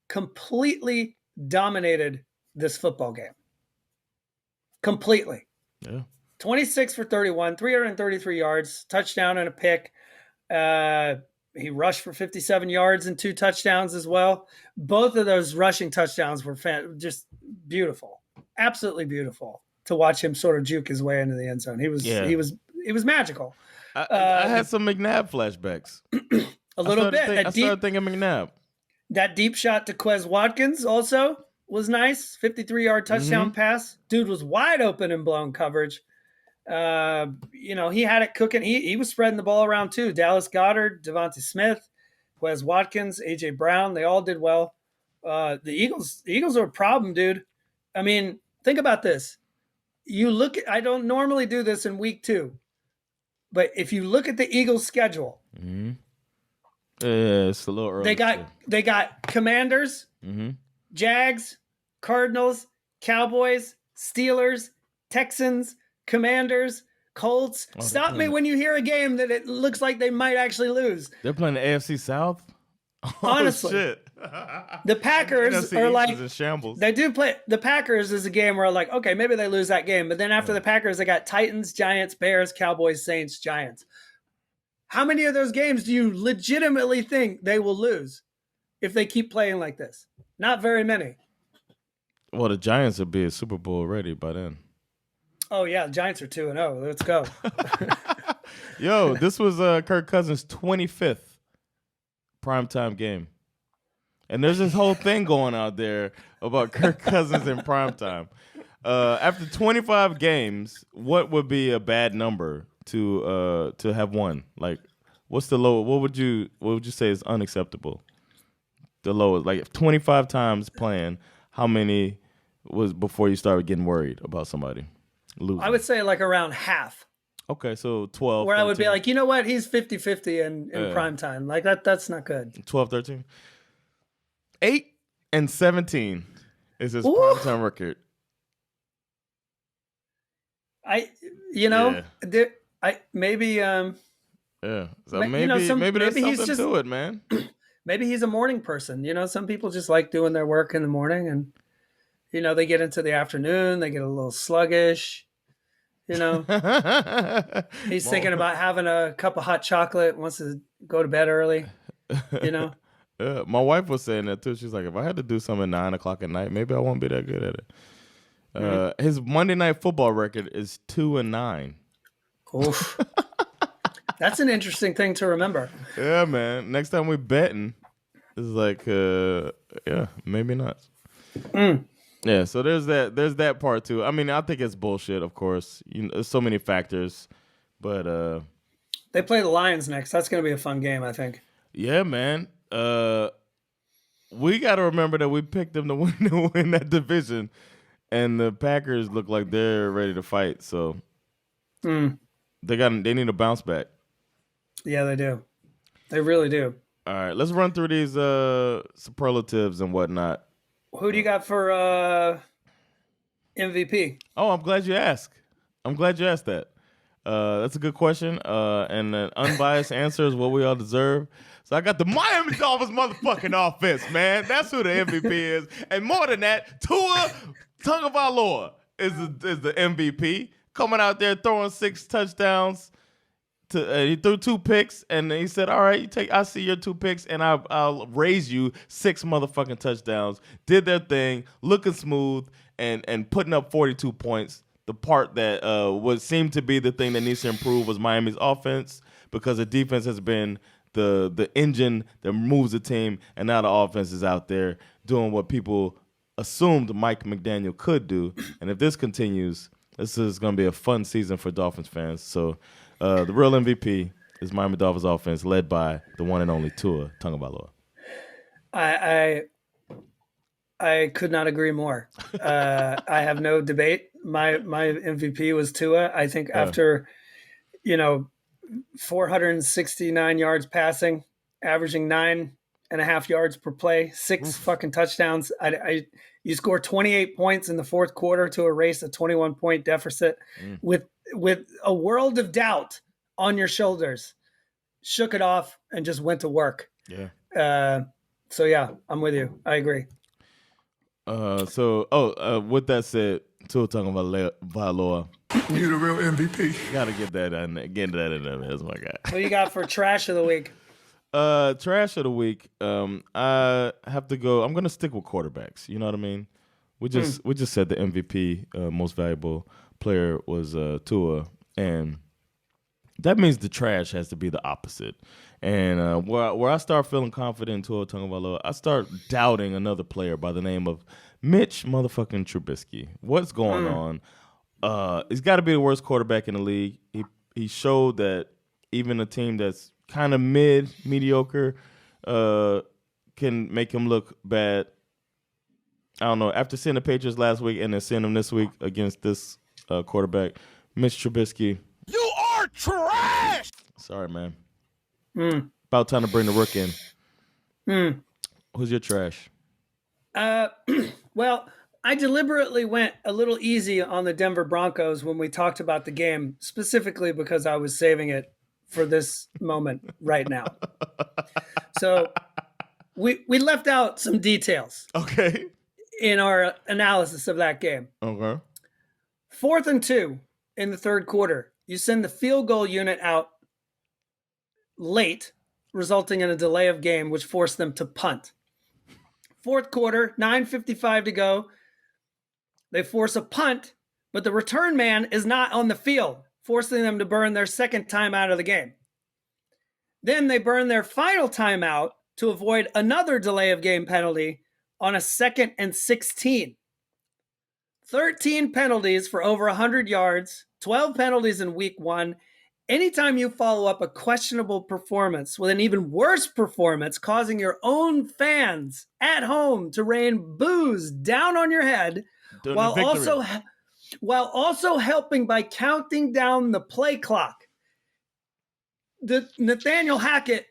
completely dominated this football game. Completely. Yeah. 26 for 31, 333 yards, touchdown and a pick. He rushed for 57 yards and 2 touchdowns as well. Both of those rushing touchdowns were just beautiful. Absolutely beautiful to watch him sort of juke his way into the end zone. He was magical. I had some McNabb flashbacks. A little bit. I started thinking McNabb. That deep shot to Quez Watkins also was nice. 53-yard touchdown pass. Dude was wide open in blown coverage. He had it cooking. He was spreading the ball around too. Dallas Goedert, Devontae Smith, Quez Watkins, A.J. Brown, they all did well. The Eagles are a problem, dude. I mean, think about this. I don't normally do this in week 2, but if you look at the Eagles' schedule, Mm-hmm. Yeah, it's a little early. They got Commanders, Jags, Cardinals, Cowboys, Steelers, Texans, Commanders, Colts. Stop me when you hear a game that it looks like they might actually lose. They're playing the AFC South? Honestly. Shit. The Packers are like in shambles. They do play the Packers is a game where like, okay, maybe they lose that game. But then after the Packers, they got Titans, Giants, Bears, Cowboys, Saints, Giants. How many of those games do you legitimately think they will lose if they keep playing like this? Not very many. Well, the Giants will be a Super Bowl ready by then. Oh, yeah. The Giants are 2-0. Let's go. Yo, this was Kirk Cousins' 25th primetime game. And there's this whole thing going out there about Kirk Cousins in primetime. After 25 games, what would be a bad number to have won? Like, what's the low? What would you say is unacceptable? The lowest, like 25 times playing, how many was before you started getting worried about somebody losing? I would say like around half. Okay, so 12. Where 13. I would be like, you know what? He's 50-50 in prime time. Like that's not good. 12, 13. 8-17 is his primetime record. Maybe Yeah. So maybe there's he's something to it, man. Maybe he's a morning person. Some people just like doing their work in the morning, and they get into the afternoon, they get a little sluggish. He's thinking about having a cup of hot chocolate, wants to go to bed early. My wife was saying that too. She's like, if I had to do something at 9:00 at night, maybe I won't be that good at it. His Monday Night Football record is 2-9. Oof. That's an interesting thing to remember. Yeah, man. Next time we betting, it's like, maybe not. Yeah, so there's that part too. I mean, I think it's bullshit, of course. There's so many factors, but they play the Lions next. That's going to be a fun game, I think. Yeah, man. We got to remember that we picked them to win that division, and the Packers look like they're ready to fight. So they need a bounce back. Yeah, they do. They really do. All right, let's run through these superlatives and whatnot. Who do you got for MVP? Oh, I'm glad you asked. that. That's a good question. And an unbiased answer is what we all deserve. So I got the Miami Dolphins motherfucking offense, man. That's who the MVP is. And more than that, Tua Tagovailoa is the MVP. Coming out there throwing 6 touchdowns. He threw 2 picks, and he said, all right, I see your 2 picks, and I'll raise you 6 motherfucking touchdowns. Did their thing, looking smooth, and putting up 42 points. The part that would seem to be the thing that needs to improve was Miami's offense, because the defense has been the engine that moves the team, and now the offense is out there doing what people assumed Mike McDaniel could do. And if this continues, this is going to be a fun season for Dolphins fans. So the real MVP is Miami Dolphins offense, led by the one and only Tua Tagovailoa. I could not agree more. I have no debate. My MVP was Tua. I think after 469 yards passing, averaging 9.5 yards per play, 6 fucking touchdowns. You score 28 points in the fourth quarter to erase a 21-point deficit with a world of doubt on your shoulders. Shook it off and just went to work. Yeah. So yeah, I'm with you. I agree. With that said, Tua Tagovailoa, You the real MVP. gotta get that in there. Get that in there, man. That's my guy. What you got for trash of the week? Trash of the week. I have to go. I'm gonna stick with quarterbacks. You know what I mean? We just said the MVP, most valuable player was Tua, and that means the trash has to be the opposite. And where I start feeling confident in Tua Tagovailoa, I start doubting another player by the name of Mitch motherfucking Trubisky. What's going on? He's got to be the worst quarterback in the league. He showed that even a team that's kind of mediocre, can make him look bad. I don't know. After seeing the Patriots last week and then seeing them this week against this quarterback, Mitch Trubisky. You are trash! Sorry, man. About time to bring the rook in. Who's your trash? Well, I deliberately went a little easy on the Denver Broncos when we talked about the game, specifically because I was saving it for this moment right now. So we left out some details. Okay. In our analysis of that game. Okay. 4th and 2 in the third quarter. You send the field goal unit out late, resulting in a delay of game, which forced them to punt. Fourth quarter, 9:55 to go. They force a punt, but the return man is not on the field, forcing them to burn their second timeout of the game. Then they burn their final timeout to avoid another delay of game penalty on a 2nd and 16. 13 penalties for over 100 yards, 12 penalties in week 1. Anytime you follow up a questionable performance with an even worse performance, causing your own fans at home to rain boos down on your head, while also helping by counting down the play clock. The Nathaniel Hackett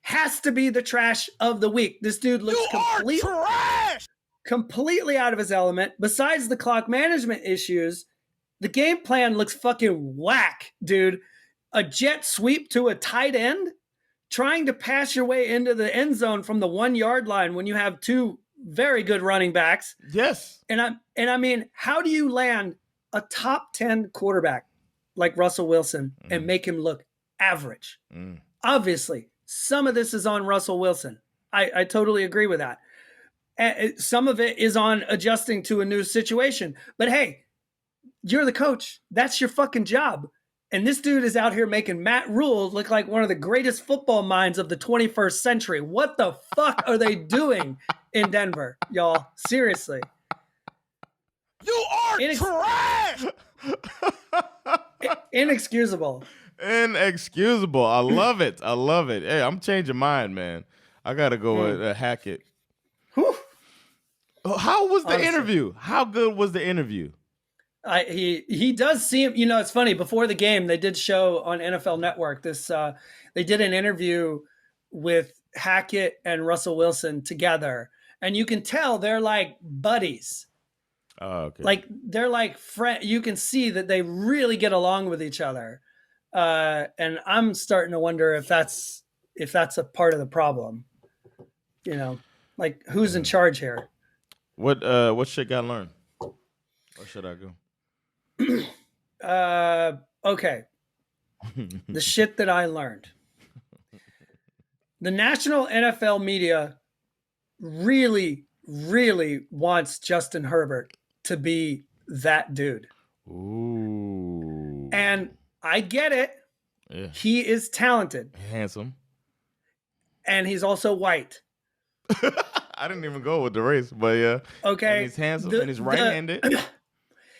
has to be the trash of the week. This dude looks completely out of his element. Besides the clock management issues, the game plan looks fucking whack, dude. A jet sweep to a tight end, trying to pass your way into the end zone from the 1 yard line when you have two very good running backs. Yes. And I mean, how do you land a top 10 quarterback like Russell Wilson and make him look average? Obviously, some of this is on Russell Wilson. I totally agree with that. Some of it is on adjusting to a new situation. But hey, you're the coach. That's your fucking job. And this dude is out here making Matt Rule look like one of the greatest football minds of the 21st century. What the fuck are they doing in Denver, y'all? Seriously. You are trash! Inexcusable. Inexcusable. I love it. I love it. Hey, I'm changing mine, man. I got to go with Hackett. Whew. How was the interview? How good was the interview? He does seem, it's funny. Before the game, they did show on NFL Network this. They did an interview with Hackett and Russell Wilson together, and you can tell they're like buddies. Oh, okay. Like they're like friend. You can see that they really get along with each other, and I'm starting to wonder if that's a part of the problem. Like who's in charge here? What shit got learned? Where should I go? Okay. The shit that I learned. The national NFL media really, really wants Justin Herbert to be that dude. Ooh. And I get it. Yeah. He is talented. Handsome. And he's also white. I didn't even go with the race, but yeah. Okay. And he's handsome and he's right-handed.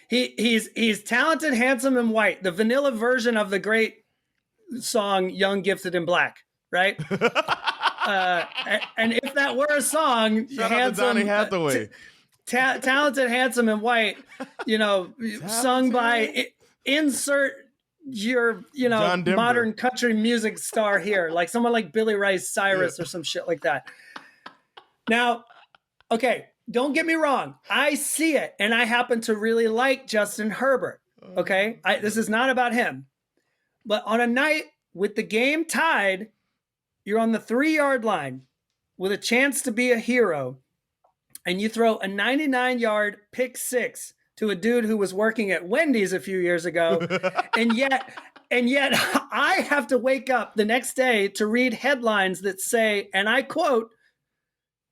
He's talented, handsome, and white. The vanilla version of the great song "Young, Gifted, and Black," right? And if that were a song, Shout handsome, out to Donny Hathaway. talented, handsome, and white, sung by insert your modern country music star here, like someone like Billy Ray Cyrus or some shit like that. Now, okay. Don't get me wrong. I see it, and I happen to really like Justin Herbert, okay? This is not about him. But on a night with the game tied, you're on the 3-yard line with a chance to be a hero, and you throw a 99-yard pick six to a dude who was working at Wendy's a few years ago, and yet I have to wake up the next day to read headlines that say, and I quote,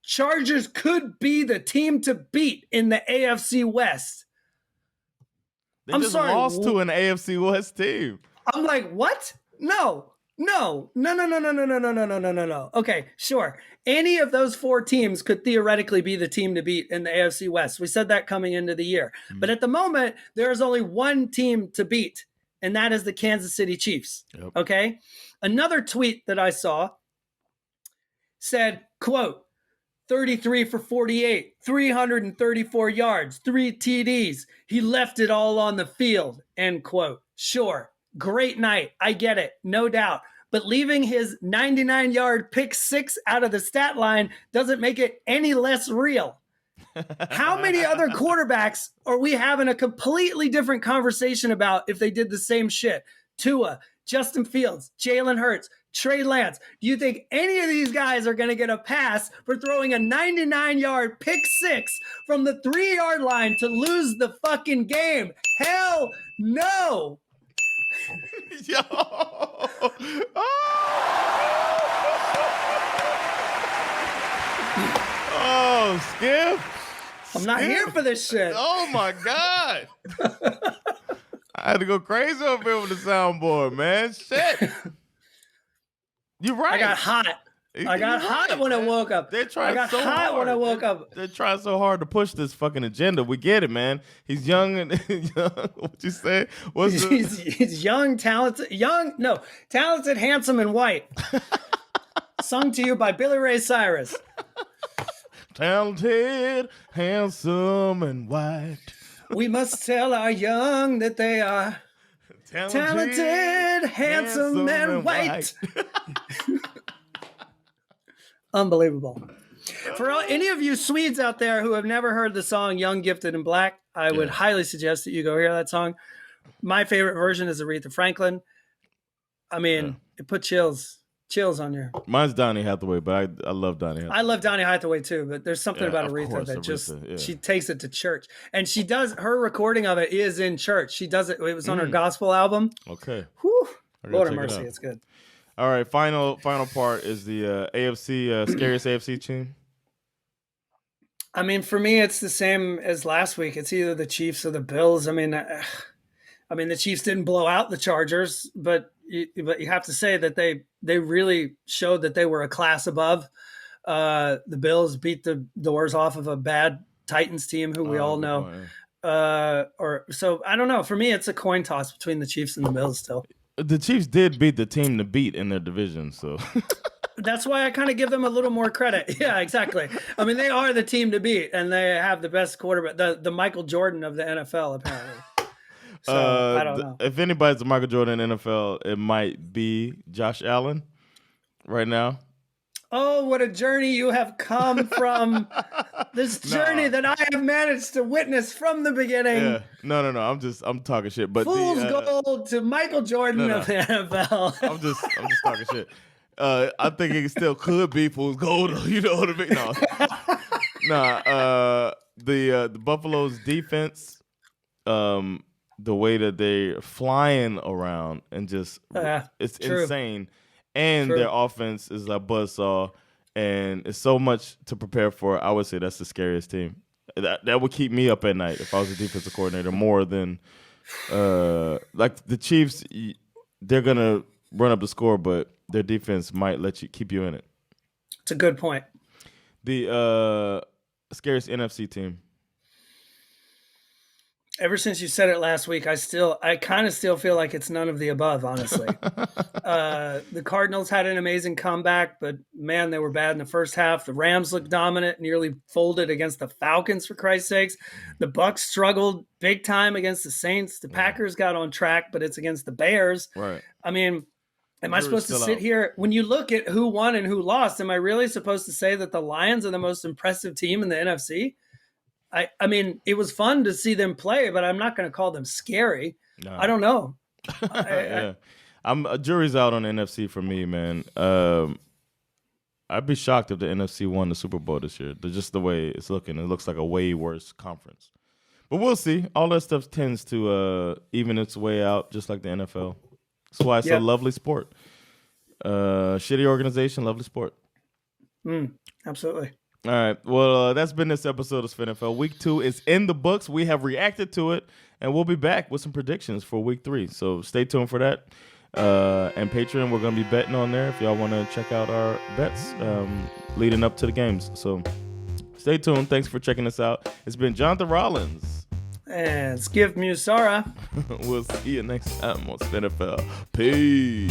Chargers could be the team to beat in the AFC West. They just lost to an AFC West team. I'm like, what? No. Okay, sure. Any of those 4 teams could theoretically be the team to beat in the AFC West. We said that coming into the year. But at the moment, there is only one team to beat, and that is the Kansas City Chiefs. Yep. Okay? Another tweet that I saw said, quote, 33 for 48, 334 yards, 3 TDs. He left it all on the field, end quote. Sure, great night. I get it, no doubt. But leaving his 99-yard pick six out of the stat line doesn't make it any less real. How many other quarterbacks are we having a completely different conversation about if they did the same shit? Tua, Justin Fields, Jalen Hurts, Trey Lance. Do you think any of these guys are going to get a pass for throwing a 99-yard pick six from the 3-yard line to lose the fucking game? Hell no. Yo. Oh, Skip. I'm not here for this shit. Oh, my God. I had to go crazy over here with the soundboard, man. Shit. You're right. I got hot. I got hot when I woke up. They're trying I got so hot hard. when I woke up. They're trying so hard to push this fucking agenda. We get it, man. He's young and young. What you say? He's young, talented, talented, handsome, and white. Sung to you by Billy Ray Cyrus. Talented, handsome, and white. We must tell our young that they are talented, handsome, and white. Unbelievable. For any of you Swedes out there who have never heard the song Young, Gifted, and Black, I would highly suggest that you go hear that song. My favorite version is Aretha Franklin. I mean, it put chills on you. Mine's Donny Hathaway, but I love Donny Hathaway. I love Donny Hathaway too, but there's something about Aretha that just she takes it to church, and she does her recording of it is in church. She does it. It was on her gospel album. Okay. Whew. Lord of mercy, it's good. All right, final part is the AFC scariest AFC team. I mean, for me, it's the same as last week. It's either the Chiefs or the Bills. I mean, the Chiefs didn't blow out the Chargers, but you have to say that they really showed that they were a class above. The Bills beat the doors off of a bad Titans team who we all know. So I don't know. For me, it's a coin toss between the Chiefs and the Bills still. The Chiefs did beat the team to beat in their division, so that's why I kind of give them a little more credit. Yeah, exactly. I mean, they are the team to beat, and they have the best quarterback, the Michael Jordan of the NFL, apparently. So I don't know. If anybody's a Michael Jordan in NFL, it might be Josh Allen right now. Oh, what a journey you have come from. This journey that I have managed to witness from the beginning. Yeah. No. I'm talking shit. But Fool's gold to Michael Jordan of the NFL. I'm just talking shit. I think it still could be fool's gold. You know what I mean? The Buffalo's defense, the way that they're flying around and just it's insane. And their offense is a buzzsaw, and it's so much to prepare for. I would say that's the scariest team. That would keep me up at night if I was a defensive coordinator more than like the Chiefs. They're gonna run up the score, but their defense might keep you in it. It's a good point. The scariest NFC team. Ever since you said it last week, I kind of still feel like it's none of the above, honestly. The Cardinals had an amazing comeback, but man, they were bad in the first half. The Rams looked dominant, nearly folded against the Falcons, for Christ's sakes. The Bucs struggled big time against the Saints. The Packers got on track, but it's against the Bears. Right. I mean, am I supposed to sit here? When you look at who won and who lost, am I really supposed to say that the Lions are the most impressive team in the NFC? I mean, it was fun to see them play, but I'm not going to call them scary. No. I don't know. I'm jury's out on the NFC for me, man. I'd be shocked if the NFC won the Super Bowl this year. Just the way it's looking, it looks like a way worse conference. But we'll see. All that stuff tends to even its way out, just like the NFL. That's why it's a lovely sport. Shitty organization, lovely sport. Absolutely. All right. Well, that's been this episode of SveNFL. Week 2 is in the books. We have reacted to it, and we'll be back with some predictions for Week 3. So stay tuned for that. And Patreon, we're going to be betting on there if y'all want to check out our bets leading up to the games. So stay tuned. Thanks for checking us out. It's been Jonathan Rollins. And Skip Musara. We'll see you next time on SveNFL. Peace.